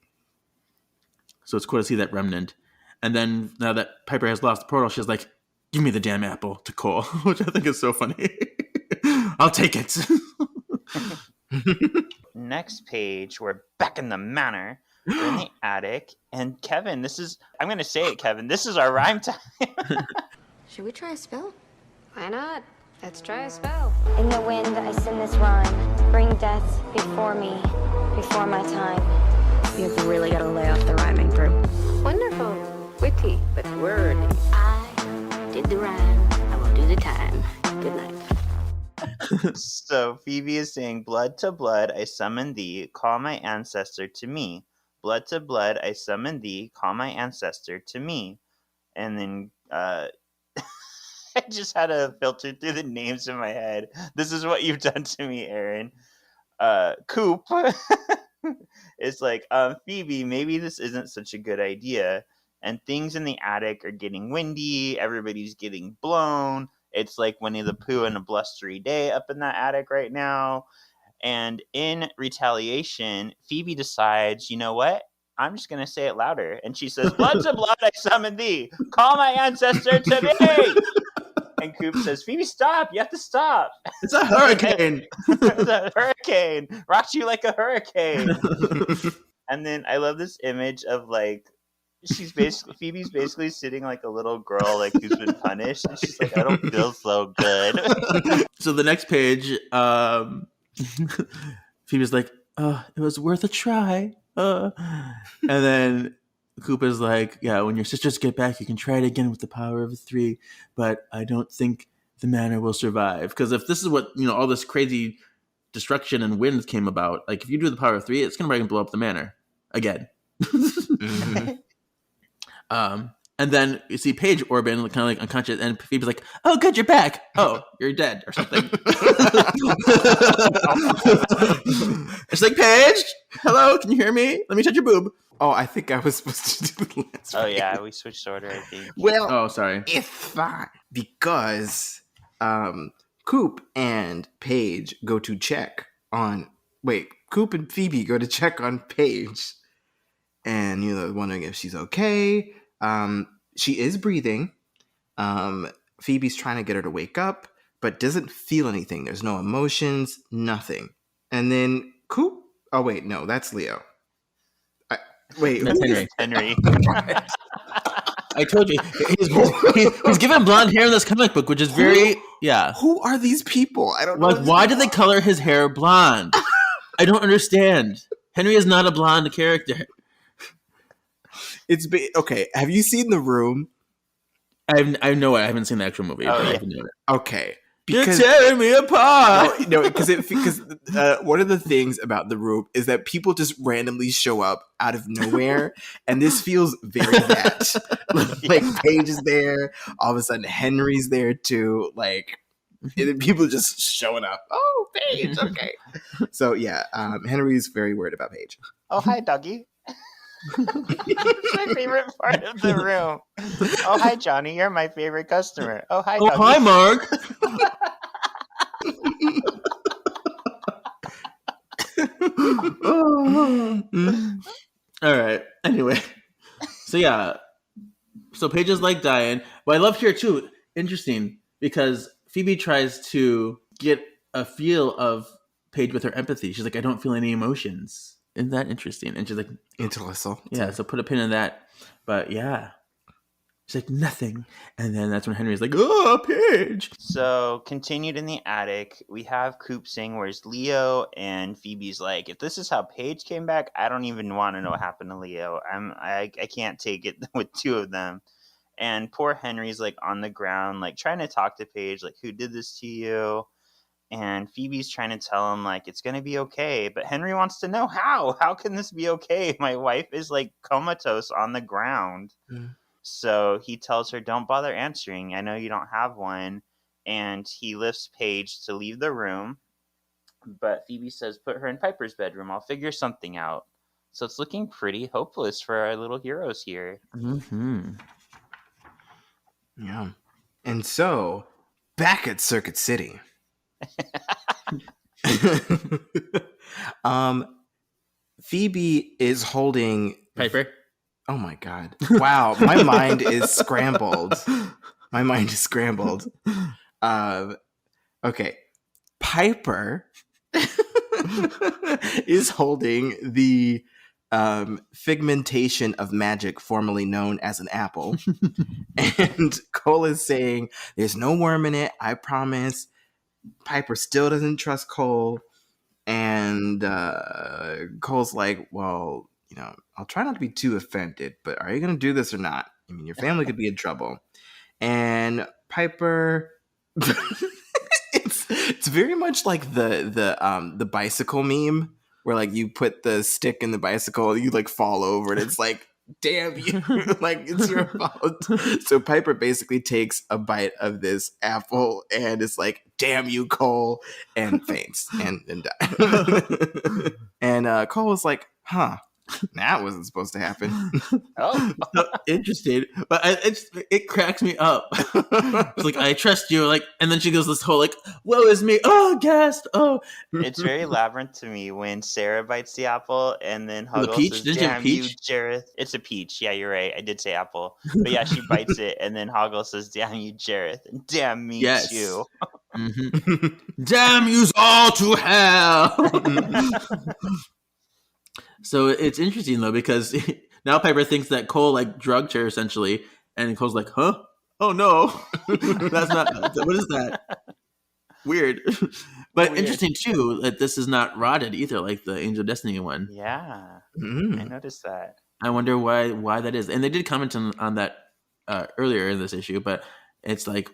So it's cool to see that remnant. And then now that Piper has lost the portal, she's like, "Give me the damn apple," to Cole, which I think is so funny. I'll take it. Next page, we're back in the manor. We're in the attic. And Kevin, I'm going to say it, Kevin. This is our rhyme time. Should we try a spell? Why not? Let's try a spell. In the wind, I sing this rhyme. Bring death before me, before my time. You've really got to lay off the rhyming, Drew. Wonderful. Witty, but wordy. I did the rhyme. I will do the time. Good night. So Phoebe is saying, "Blood to blood, I summon thee. Call my ancestor to me. Blood to blood, I summon thee. Call my ancestor to me." And then I just had to filter through the names in my head. This is what you've done to me, Aaron. Coop is like, "Phoebe, maybe this isn't such a good idea. And things in the attic are getting windy. Everybody's getting blown. It's like Winnie the Pooh and a blustery day up in that attic right now." And in retaliation, Phoebe decides, you know what? I'm just going to say it louder. And she says, "Blood to blood, I summon thee. Call my ancestor to me." And Coop says, "Phoebe, stop. You have to stop." It's a hurricane. It's a hurricane. Rocks you like a hurricane. And then I love this image of like, Phoebe's basically sitting like a little girl like who's been punished, and she's like, "I don't feel so good." So the next page, Phoebe's like, "It was worth a try." And then Coop is like, "Yeah, when your sisters get back, you can try it again with the power of 3, but I don't think the manor will survive." Because if this is what, all this crazy destruction and wind came about, like if you do the power of 3, it's going to blow up the manor again. Mm-hmm. And then you see Paige orbit, kind of like unconscious, and Phoebe's like, "Oh, good, you're back. Oh, you're dead," or something. It's like, "Paige, hello, can you hear me? Let me touch your boob." Oh, I think I was supposed to do the last. Oh yeah, we switched order, I think. Well, oh sorry, it's fine because Coop and Paige go to check on. Wait, Coop and Phoebe go to check on Paige, and wondering if she's okay. She is breathing. Phoebe's trying to get her to wake up, but doesn't feel anything. There's no emotions, nothing. And then Coop. Oh wait, no, that's Leo. Wait, that's Henry. I told you, he's given blonde hair in this comic book, which is very Who are these people? I don't know. Like, why did they color his hair blonde? I don't understand. Henry is not a blonde character. It's okay. Have you seen The Room? I know it. I haven't seen the actual movie. Oh, yeah. Okay. You're tearing me apart. No, because one of the things about The Room is that people just randomly show up out of nowhere, and this feels very that. Like Paige is there, all of a sudden Henry's there too. Like people just showing up. Oh, Paige. Okay. So yeah, Henry's very worried about Paige. "Oh, hi, doggy." It's my favorite part of The Room. "Oh, hi, Johnny. You're my favorite customer." "Oh, hi, doggy." Oh, hi, Mark. All right. Anyway, so Paige is like dying, but I love here too. Interesting, because Phoebe tries to get a feel of Paige with her empathy. She's like, "I don't feel any emotions." Isn't that interesting? And she's like, "Intellectual." Yeah. So put a pin in that. But yeah. She's like, "Nothing." And then that's when Henry's like, "Oh, Paige." So, continued in the attic, we have Coop saying, "Where's Leo?" And Phoebe's like, "If this is how Paige came back, I don't even want to know what happened to Leo. I can't take it with 2 of them." And poor Henry's like on the ground, like trying to talk to Paige, like, "Who did this to you?" And Phoebe's trying to tell him, like, it's going to be okay. But Henry wants to know how. How can this be okay? My wife is, like, comatose on the ground. Mm. So he tells her, "Don't bother answering. I know you don't have one." And he lifts Paige to leave the room. But Phoebe says, "Put her in Piper's bedroom. I'll figure something out." So it's looking pretty hopeless for our little heroes here. Mm-hmm. Yeah. And so, back at Circuit City. Phoebe is holding Piper. Oh my god. Wow, my mind is scrambled. My mind is scrambled. Okay. Piper is holding the figmentation of magic formerly known as an apple. And Cole is saying, there's no worm in it, I promise. Piper still doesn't trust Cole. And Cole's like, well, you know, I'll try not to be too offended, but are you going to do this or not? I mean, your family could be in trouble. And Piper, it's very much like the bicycle meme where like you put the stick in the bicycle, you like fall over, and it's like, damn you, like it's your fault. So Piper basically takes a bite of this apple and it's like, damn you, Cole, and faints and dies. And Cole was like, huh, that wasn't supposed to happen. Oh, Interesting, but it cracks me up. It's like, I trust you, like, and then she goes this whole like, woe is me, oh, gassed, oh. it's very Labyrinth to me when Sarah bites the apple and then Huggles peach? says, Didn't you have damn you, peach? Jareth. It's a peach. Yeah, you're right. I did say apple. But yeah, she bites it and then Huggles says, damn you, Jareth. And damn me Yes. too. Mm-hmm. Damn yous all to hell. So it's interesting though, because now Piper thinks that Cole like drugged her essentially, and Cole's like, huh? Oh no. That's not, what is that? Weird. But Weird. interesting too that this is not rotted either, like the Angel of Destiny one. Yeah, I noticed that. I wonder why that is. And they did comment on that earlier in this issue, but it's like,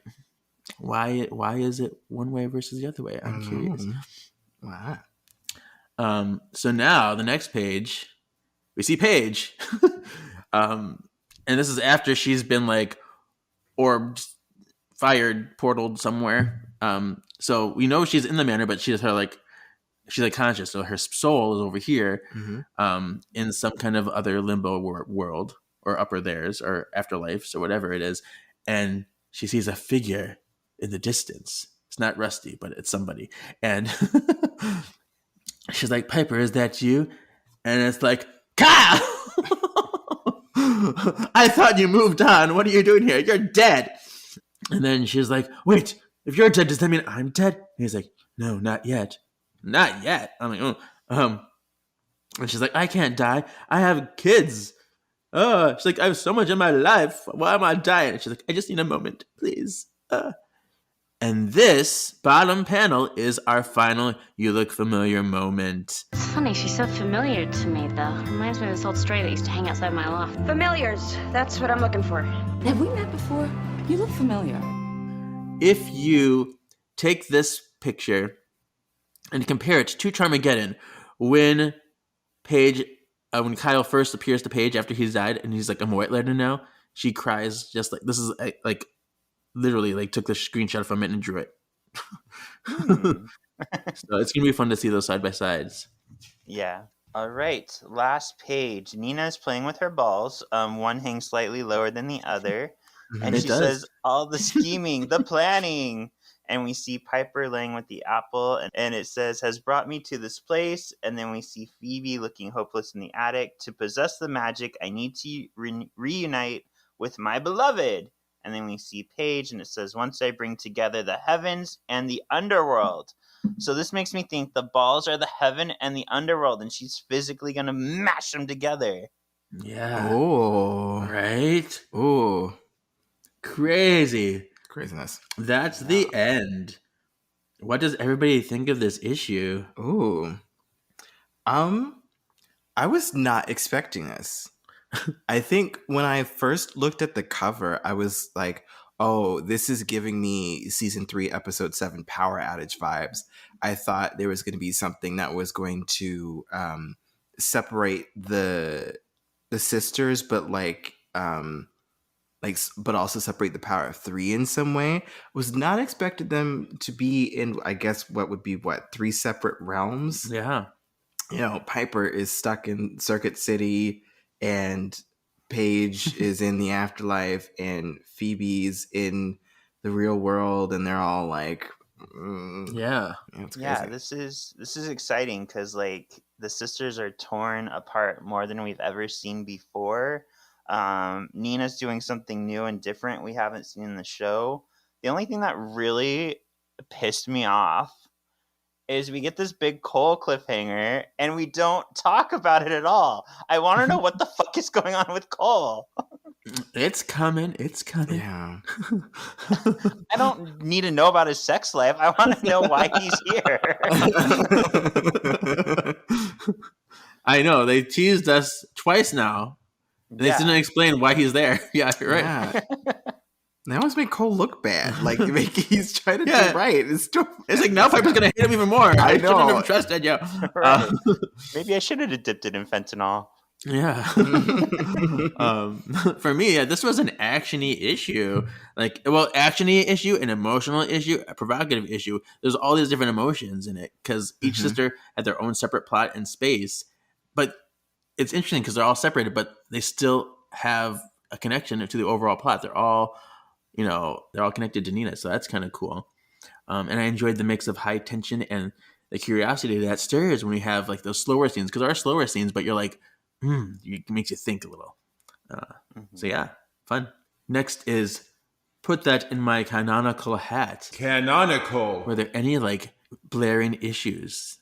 why is it one way versus the other way? I'm curious. Wow. So now the next page, we see Paige. And this is after she's been like orbed, fired, portaled somewhere. So we know she's in the manor, but she's like conscious. So her soul is over here, in some kind of other limbo world, or upper theirs, or afterlife, so whatever it is. And she sees a figure in the distance. It's not Rusty, but it's somebody. And she's like, Piper, is that you? And it's like, Kyle! I thought you moved on. What are you doing here? You're dead. And then she's like, wait, if you're dead, does that mean I'm dead? And he's like, no, not yet. Not yet. I'm like, oh. And she's like, I can't die. I have kids. She's like, I have so much in my life. Why am I dying? And she's like, I just need a moment, please. And this bottom panel is our final You Look Familiar moment. It's funny, she's so familiar to me, though. Reminds me of this old stray that used to hang outside my loft. Familiars. That's what I'm looking for. Have we met before? You look familiar. If you take this picture and compare it to Charmageddon, when Kyle first appears to Paige after he's died, and he's like, I'm a white letter now, she cries just like, this is like, literally like took the screenshot from it and drew it. So it's gonna be fun to see those side by sides. Yeah. All right. Last page. Neena is playing with her balls. One hangs slightly lower than the other. And It she does. says, all the scheming, the planning. And we see Piper laying with the apple. And it says, has brought me to this place. And then we see Phoebe looking hopeless in the attic. To possess the magic, I need to reunite with my beloved. And then we see Paige, and it says, once I bring together the heavens and the underworld. So this makes me think the balls are the heaven and the underworld, and she's physically going to mash them together. Yeah. Oh. Right? Oh. Crazy. Craziness. That's the end. What does everybody think of this issue? Ooh. I was not expecting this. I think when I first looked at the cover, I was like, oh, this is giving me season 3, episode 7 power outage vibes. I thought there was going to be something that was going to separate the sisters, but but also separate the power of 3 in some way. Was not expected them to be in, I guess, what would be 3 separate realms. Yeah. Piper is stuck in Circuit City and Paige is in the afterlife and Phoebe's in the real world, and they're all like, Yeah. it's Yeah, crazy. this is exciting because like the sisters are torn apart more than we've ever seen before. Nina's doing something new and different we haven't seen in the show. The only thing that really pissed me off is we get this big Cole cliffhanger and we don't talk about it at all. I want to know what the fuck is going on with Cole. It's coming. It's coming. Yeah. I don't need to know about his sex life. I want to know why he's here. I know. They teased us twice now. They didn't explain why he's there. Yeah, you're right. Yeah. They always make Cole look bad. Like he's trying to do right. It's like now Piper's gonna hit him even more. I shouldn't have trusted you. Right. Maybe I should have dipped it in fentanyl. Yeah. For me, this was an action-y issue. Action-y issue, an emotional issue, a provocative issue. There's all these different emotions in it because each sister had their own separate plot and space. But it's interesting because they're all separated, but they still have a connection to the overall plot. They're all connected to Neena, so that's kind of cool. And I enjoyed the mix of high tension and the curiosity that stirs when we have like those slower scenes, because there are slower scenes, but you're like, it makes you think a little. So yeah, fun. Next is put that in my canonical hat. Canonical. Were there any like blaring issues?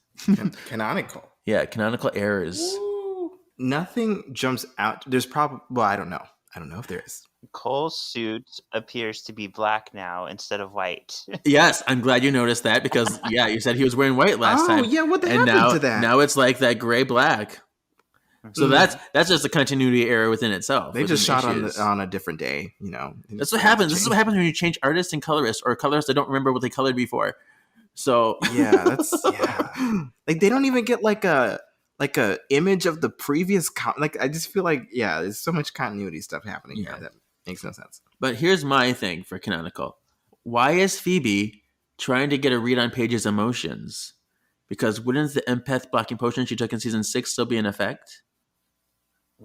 Canonical. Yeah, canonical errors. Ooh. Nothing jumps out. There's probably, I don't know. I don't know if there is. Cole's suit appears to be black now instead of white. Yes, I'm glad you noticed that because you said he was wearing white last time. Oh yeah, what happened to that? Now it's like that gray black. So that's just a continuity error within itself. They just shot on a different day, That's what happens. This is what happens when you change artists and colorists, or colorists that don't remember what they colored before. So like they don't even get like a image of the previous I just feel like there's so much continuity stuff happening here that makes no sense. But here's my thing for canonical. Why is Phoebe trying to get a read on Paige's emotions? Because wouldn't the empath blocking potion she took in season 6 still be in effect?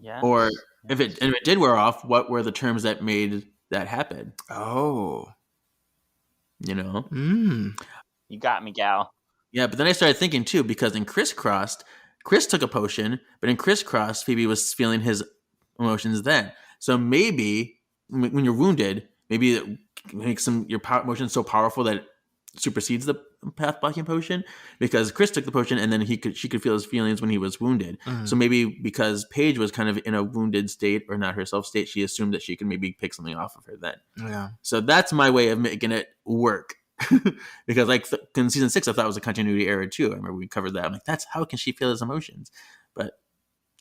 Yeah. Or if it did wear off, what were the terms that made that happen? Oh. You got me, gal. Yeah, but then I started thinking too, because in Crisscrossed, Chris took a potion, but in Crisscrossed, Phoebe was feeling his emotions then. So maybe when you're wounded, maybe it makes your emotions so powerful that it supersedes the path blocking potion, because Chris took the potion and then she could feel his feelings when he was wounded. So maybe because Paige was kind of in a wounded state or not herself state, she assumed that she could maybe pick something off of her then. Yeah. So that's my way of making it work. Because in season 6, I thought it was a continuity error too. I remember we covered that. I'm like, that's how can she feel his emotions? But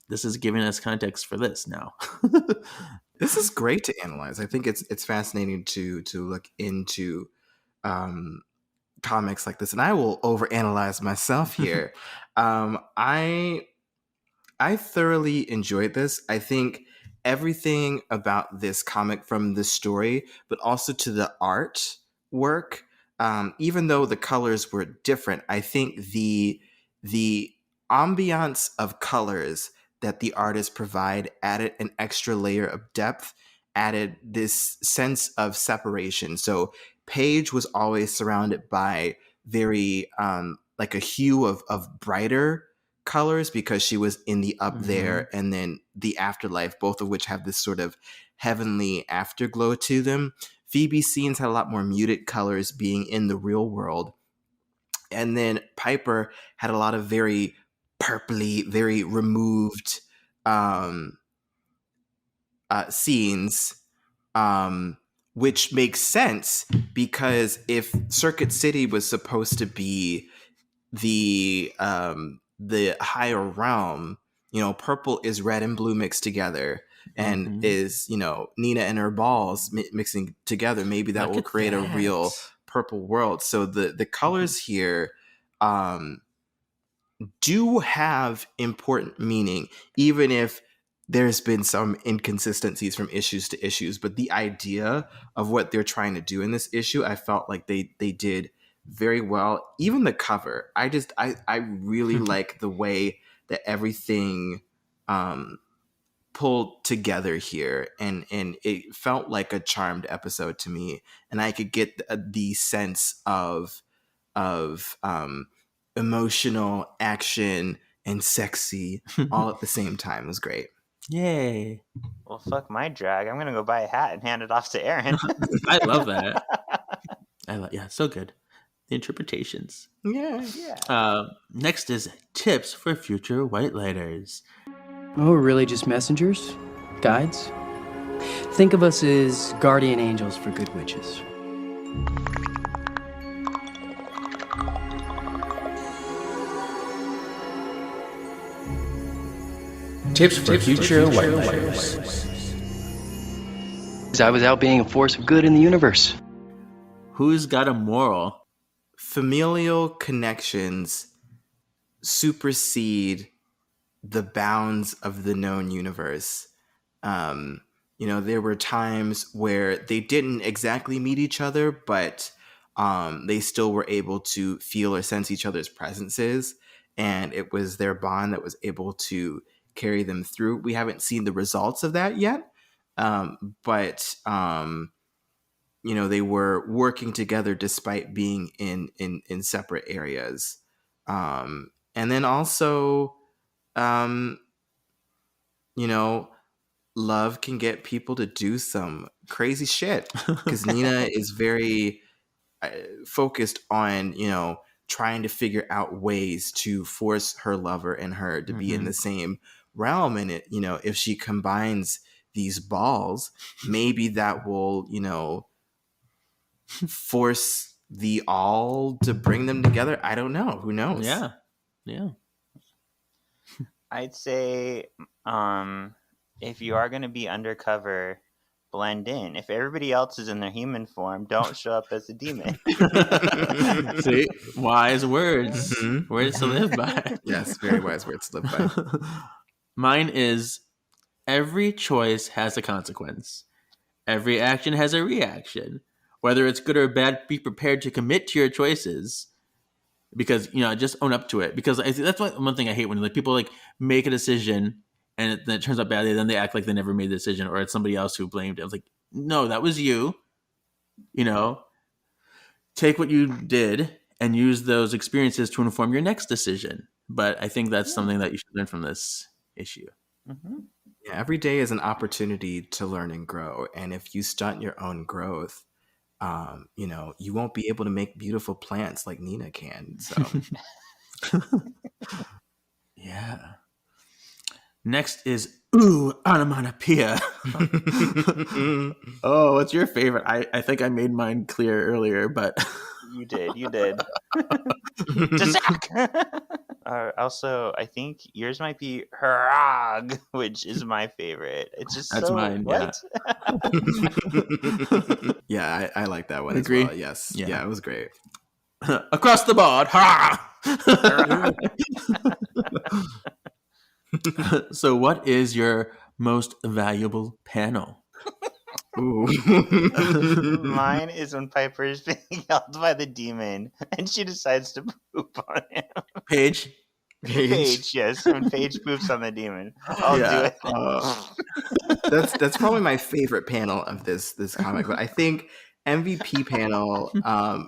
this is giving us context for this now. This is great to analyze. I think it's fascinating to look into comics like this, and I will overanalyze myself here. I thoroughly enjoyed this. I think everything about this comic, from the story, but also to the art work, even though the colors were different, I think the ambiance of colors that the artists provide added an extra layer of depth, added this sense of separation. So Paige was always surrounded by very like a hue of brighter colors because she was in the up there and then the afterlife, both of which have this sort of heavenly afterglow to them. Phoebe's scenes had a lot more muted colors, being in the real world. And then Piper had a lot of very purpley, very removed scenes, which makes sense because if Circuit City was supposed to be the higher realm, purple is red and blue mixed together, and is Neena and her balls mixing together. Maybe that will create a real purple world. So the colors here do have important meaning, even if there's been some inconsistencies from issues to issues. But the idea of what they're trying to do in this issue, I felt like they did very well. Even the cover, I really like the way that everything pulled together here, and it felt like a charmed episode to me, and I could get the sense of emotional action and sexy all at the same time. It was great. Yay. Well, fuck my drag. I'm gonna go buy a hat and hand it off to Aaron. I love that. Yeah, so good. The interpretations. Yeah. Next is tips for future white lighters. Oh, we're really just messengers? Guides? Think of us as guardian angels for good witches. Tips for future white lighters. I was out being a force of good in the universe. Who's got a moral? Familial connections supersede the bounds of the known universe. There were times where they didn't exactly meet each other, but they still were able to feel or sense each other's presences, and it was their bond that was able to carry them through. We haven't seen the results of that yet, but they were working together despite being in separate areas. And then also, love can get people to do some crazy shit, because Neena is very focused on, trying to figure out ways to force her lover and her to be in the same realm. And if she combines these balls, maybe that will, force the all to bring them together. I don't know. Who knows? Yeah. I'd say if you are going to be undercover, blend in. If everybody else is in their human form, don't show up as a demon. See? Wise words. Words to live by. Yes, very wise words to live by. Mine is, every choice has a consequence. Every action has a reaction. Whether it's good or bad, be prepared to commit to your choices. Because, just own up to it. Because that's one thing I hate, when people make a decision and it turns out badly, then they act like they never made the decision, or it's somebody else who blamed it. I was like, no, that was you. Take what you did and use those experiences to inform your next decision. But I think that's something that you should learn from this issue. Mm-hmm. Yeah, every day is an opportunity to learn and grow. And if you stunt your own growth, you won't be able to make beautiful plants like Neena can. So, yeah. Next is onomatopoeia. Oh, what's your favorite? I think I made mine clear earlier, but You did. Also, I think yours might be harag, which is my favorite. It's just That's mine. What? Yeah, I like that one. Agree? As well. Yes. Yeah, it was great. Across the board. Ha! So, what is your most valuable panel? Ooh. Mine is when Piper is being held by the demon and she decides to poop on him. Paige? Paige, yes. When Paige poops on the demon. I'll do it. That's probably my favorite panel of this comic. But I think MVP panel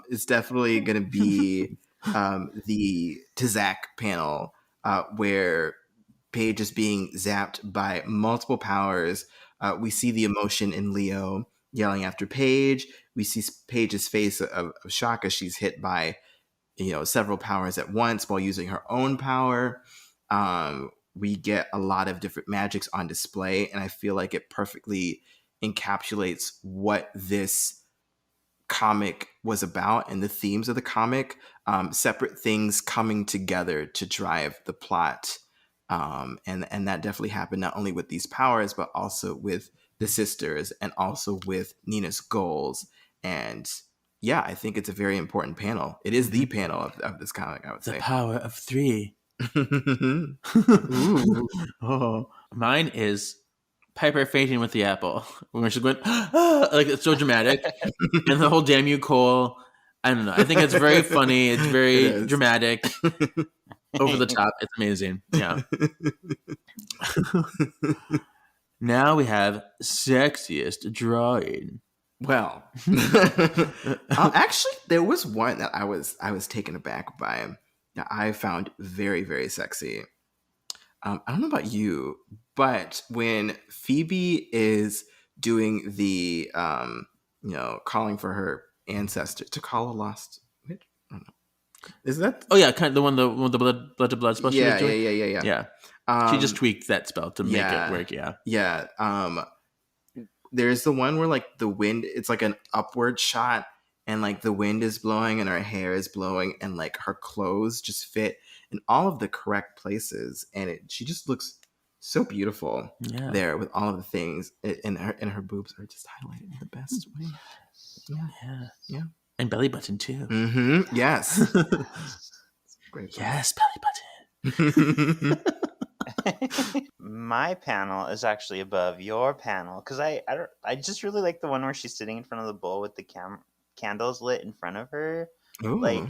is definitely going to be the Tazak panel, where Paige is being zapped by multiple powers. We see the emotion in Leo yelling after Paige. We see Paige's face of shock as she's hit by, several powers at once while using her own power. We get a lot of different magics on display, and I feel like it perfectly encapsulates what this comic was about and the themes of the comic. Separate things coming together to drive the plot. And that definitely happened not only with these powers, but also with the sisters and also with Neena's goals. And yeah, I think it's a very important panel. It is the panel of this comic, I would say. The power of 3. Oh, mine is Piper fainting with the apple. When she's going, like, it's so dramatic. And the whole damn you, Cole. I don't know. I think it's very funny. It's very dramatic. over the top. It's amazing. Yeah. Now we have sexiest drawing. Well, actually, there was one that I was taken aback by that I found very, very sexy. I don't know about you, but when Phoebe is doing the, calling for her ancestor to call a lost witch, I don't know. Is that? Oh yeah, kind of the one with the blood to blood spell. Yeah. She just tweaked that spell to make it work. Yeah. There's the one where like the wind, it's like an upward shot, and like the wind is blowing and her hair is blowing, and like her clothes just fit in all of the correct places, and she just looks so beautiful there with all of the things, and her boobs are just highlighted in the best way. Yeah. And belly button too. Mm-hmm. Yes. Great. Yes, belly button. My panel is actually above your panel because I just really like the one where she's sitting in front of the bowl with the candles lit in front of her. Ooh. Like,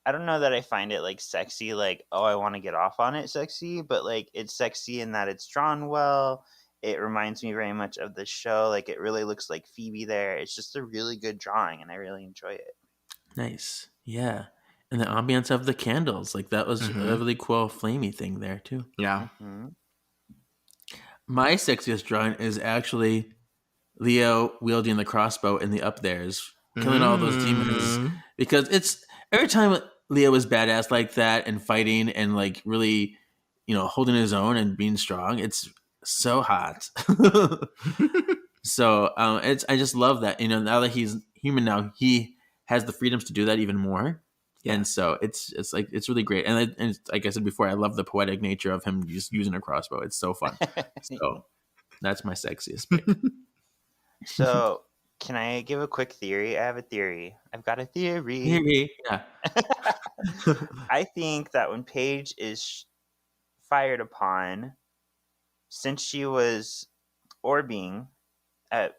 I don't know that I find it like sexy, like, oh, I want to get off on it sexy, but like it's sexy in that it's drawn well. It reminds me very much of the show. Like, it really looks like Phoebe there. It's just a really good drawing, and I really enjoy it. Nice. Yeah. And the ambience of the candles, like that was a really cool flamey thing there too. Yeah. Mm-hmm. My sexiest drawing is actually Leo wielding the crossbow in the up there's, killing all those demons. Because it's every time Leo is badass like that and fighting and like really, holding his own and being strong, it's so hot. So I just love that. Now that he's human, now he has the freedoms to do that even more. Yeah. And so it's really great. And like I said before, I love the poetic nature of him just using a crossbow. It's so fun. So that's my sexiest pick. So can I give a quick theory? I have a theory. I've got a theory. Yeah. I think that when Paige is fired upon, since she was orbing at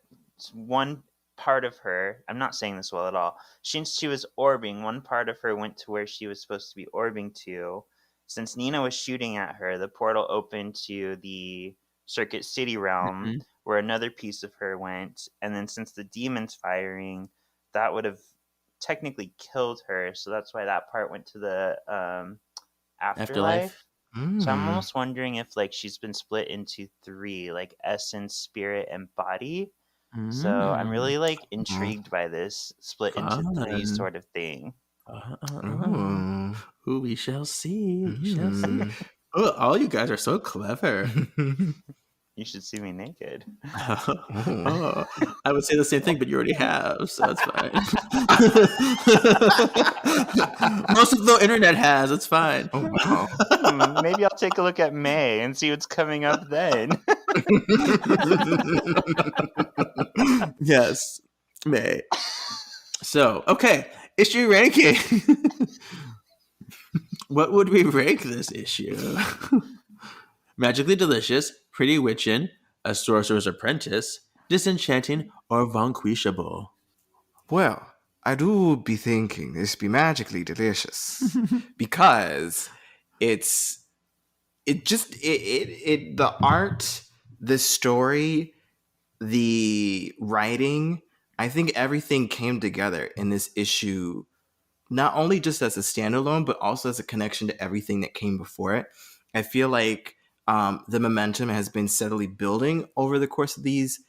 one part of her, I'm not saying this well at all, since she was orbing, one part of her went to where she was supposed to be orbing to. Since Neena was shooting at her, the portal opened to the Circuit City realm, where another piece of her went, and then since the demon's firing, that would have technically killed her, so that's why that part went to the afterlife. So I'm almost wondering if like she's been split into 3, like essence, spirit, and body. So I'm really like intrigued by this split into 3 sort of thing. Ooh, we shall see. We shall see. Oh, all you guys are so clever. You should see me naked. Oh, I would say the same thing, but you already have, so that's fine. Most of the internet has. It's fine. Oh, wow. Maybe I'll take a look at May and see what's coming up then. Yes, May. So, okay, issue ranking. What would we rank this issue? Magically Delicious, Pretty Witchin', A Sorcerer's Apprentice, Disenchanting, or Vanquishable? Well, I do be thinking this be magically delicious because the art, the story, the writing, I think everything came together in this issue, not only just as a standalone, but also as a connection to everything that came before it. I feel like the momentum has been steadily building over the course of these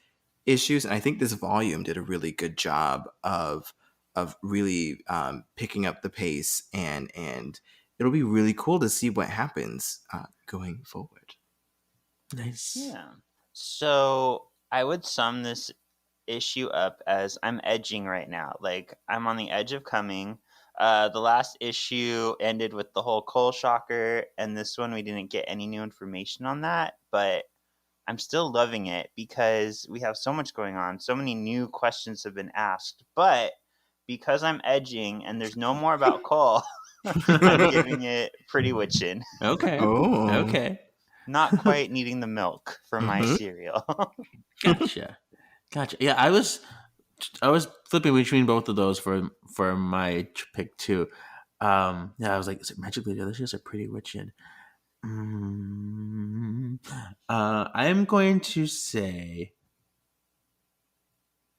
issues, and I think this volume did a really good job of really picking up the pace, and it'll be really cool to see what happens going forward. Nice. Yeah. So I would sum this issue up as I'm edging right now. Like, I'm on the edge of coming. The last issue ended with the whole Cole shocker, and this one we didn't get any new information on that, but I'm still loving it because we have so much going on. So many new questions have been asked, but because I'm edging and there's no more about Cole, I'm giving it Pretty Witchin'. Okay. Oh. Okay. Not quite needing the milk for my cereal. Gotcha. Yeah, I was flipping between both of those for my pick too. Yeah, I was like, is it Magically Delicious or Pretty Witchin? I'm going to say,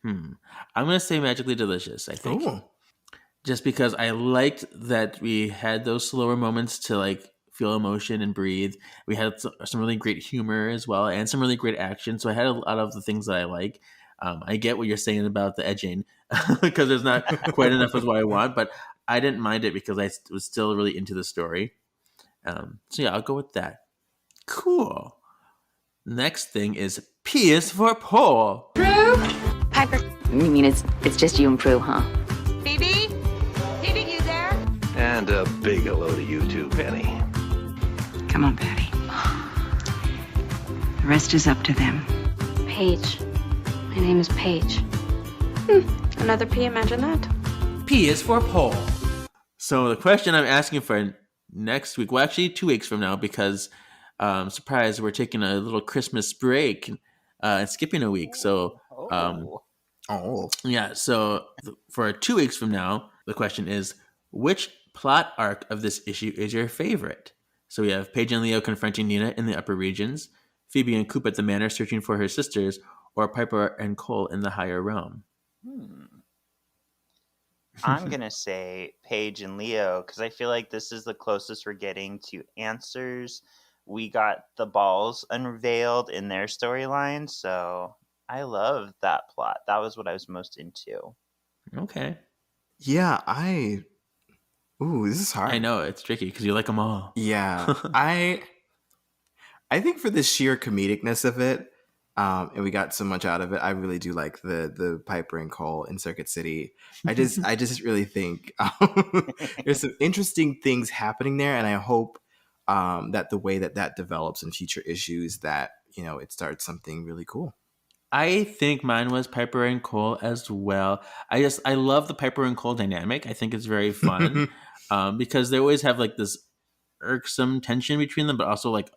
I'm going to say Magically Delicious, I think. Ooh. Just because I liked that we had those slower moments to like feel emotion and breathe. We had some really great humor as well and some really great action. So I had a lot of the things that I like. I get what you're saying about the edging because there's not quite enough of what I want, but I didn't mind it because I was still really into the story. So yeah, I'll go with that. Cool. Next thing is P is for Paul. Piper. You mean it's just you and Prue, huh? Phoebe? Phoebe, you there? And a big hello to you too, Penny. Come on, Patty. The rest is up to them. Paige. My name is Paige. Another P, imagine that. P is for Paul. So the question I'm asking for next week, well, actually 2 weeks from now, because surprise, we're taking a little Christmas break and skipping a week. So, yeah. So for 2 weeks from now, the question is, which plot arc of this issue is your favorite? So we have Paige and Leo confronting Neena in the upper regions, Phoebe and Coop at the manor searching for her sisters, or Piper and Cole in the higher realm. I'm going to say Paige and Leo because I feel like this is the closest we're getting to answers. We got the balls unveiled in their storyline, so I love that plot. That was what I was most into. Okay. Yeah, Ooh, this is hard. I know, it's tricky because you like them all. Yeah. I think for the sheer comedicness of it, and we got so much out of it, I really do like the Piper and Cole in Circuit City. I just really think there's some interesting things happening there, and I hope that the way that develops in future issues, that it starts something really cool. I think mine was Piper and Cole as well. I love the Piper and Cole dynamic. I think it's very fun because they always have like this irksome tension between them, but also like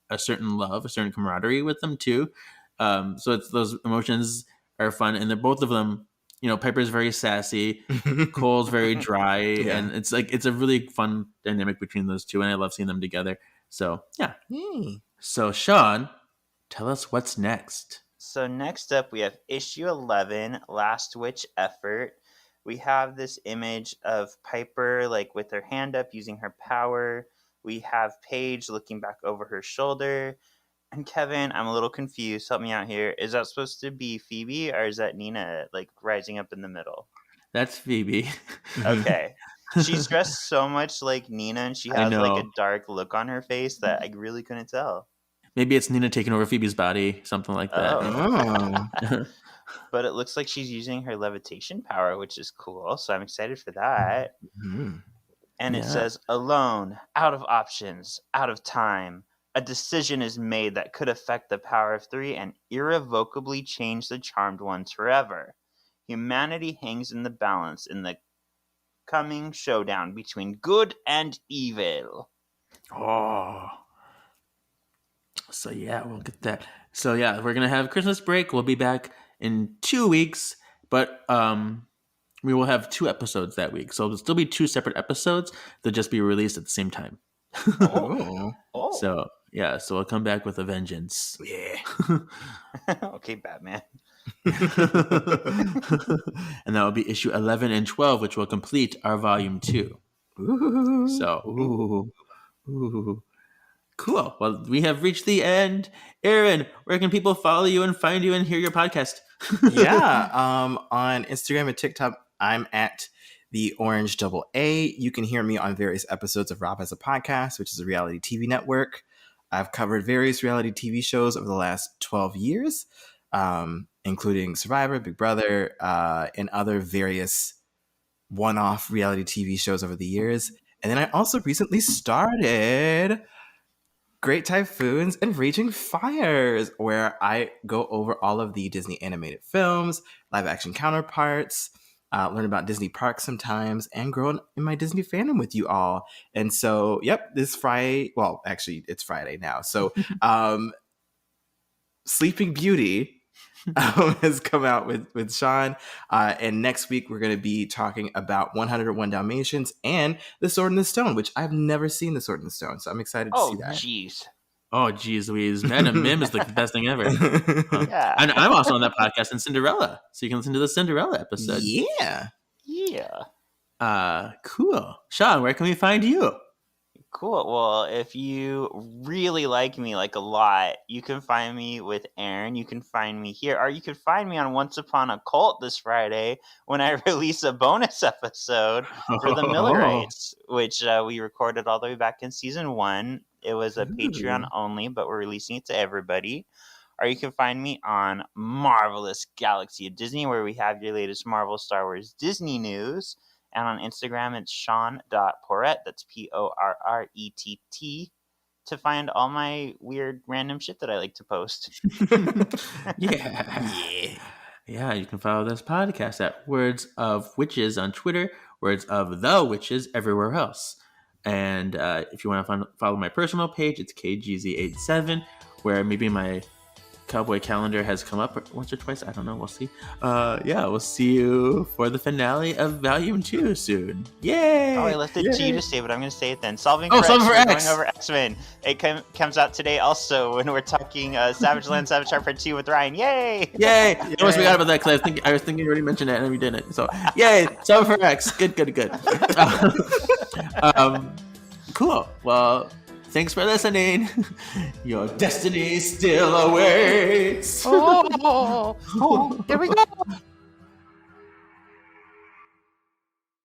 a certain love, a certain camaraderie with them too. So it's those emotions are fun, and they're both of them. Piper's very sassy, Cole's very dry, and it's a really fun dynamic between those two, and I love seeing them together. So yeah. So Sean, tell us what's next. So next up, we have issue 11, Last Witch Effort. We have this image of Piper like with her hand up using her power. We have Paige looking back over her shoulder. And Kevin, I'm a little confused. Help me out here. Is that supposed to be Phoebe or is that Neena like rising up in the middle? That's Phoebe. Okay. She's dressed so much like Neena and she has like a dark look on her face that I really couldn't tell. Maybe it's Neena taking over Phoebe's body, something like that. Oh. But it looks like she's using her levitation power, which is cool. So I'm excited for that. Mm-hmm. And it says, alone, out of options, out of time. A decision is made that could affect the power of 3 and irrevocably change the Charmed Ones forever. Humanity hangs in the balance in the coming showdown between good and evil. Oh. So yeah, we'll get that. So yeah, we're gonna have Christmas break. We'll be back in 2 weeks, but we will have 2 episodes that week. So there'll still be 2 separate episodes. They'll just be released at the same time. So yeah, so we'll come back with a vengeance. Yeah. Okay, Batman. And that will be issue 11 and 12, which will complete our volume 2. Ooh. So, ooh. Cool. Well, we have reached the end. Aaron, where can people follow you and find you and hear your podcast? Yeah. On Instagram and TikTok, I'm at the Orange Double A. You can hear me on various episodes of Rob Has a Podcast, which is a reality TV network. I've covered various reality TV shows over the last 12 years, including Survivor, Big Brother, and other various one-off reality TV shows over the years. And then I also recently started Great Typhoons and Raging Fires, where I go over all of the Disney animated films, live action counterparts, learn about Disney parks sometimes, and grow in my Disney fandom with you all. And so, yep, this Friday, well, actually, it's Friday now. So, Sleeping Beauty has come out with Sean. And next week, we're going to be talking about 101 Dalmatians and The Sword and the Stone, which I've never seen The Sword and the Stone. So I'm excited to see that. Jeez. Oh, geez, Louise. Madam Mim is like the best thing ever. Yeah. And I'm also on that podcast in Cinderella. So you can listen to the Cinderella episode. Yeah. Cool. Sean, where can we find you? Cool. Well, if you really like me like a lot, you can find me with Aaron. You can find me here, or you can find me on Once Upon a Cult this Friday when I release a bonus episode for the Millerites, which we recorded all the way back in season 1. It was a Patreon only, but we're releasing it to everybody. Or you can find me on Marvelous Galaxy of Disney, where we have your latest Marvel, Star Wars, Disney news. And on Instagram, it's Sean.Porrett. That's Porrett, to find all my weird random shit that I like to post. Yeah, you can follow this podcast at Words of Witches on Twitter, Words of the Witches everywhere else. And if you want to follow my personal page, it's KGZ87, where maybe my cowboy calendar has come up once or twice. I don't know. We'll see. We'll see you for the finale of Volume 2 soon. Yay! Oh, I left it to you to say, but I'm going to say it then. Solving for X. Going over X-Men. It comes out today also when we're talking Savage Land, Savage Heart Part 2 with Ryan. Yay! Yay! I almost forgot about that because I was thinking you already mentioned it and we didn't. So, yay! Solving for X. Good. Cool. Well, thanks for listening. Your destiny still awaits. Oh, here we go.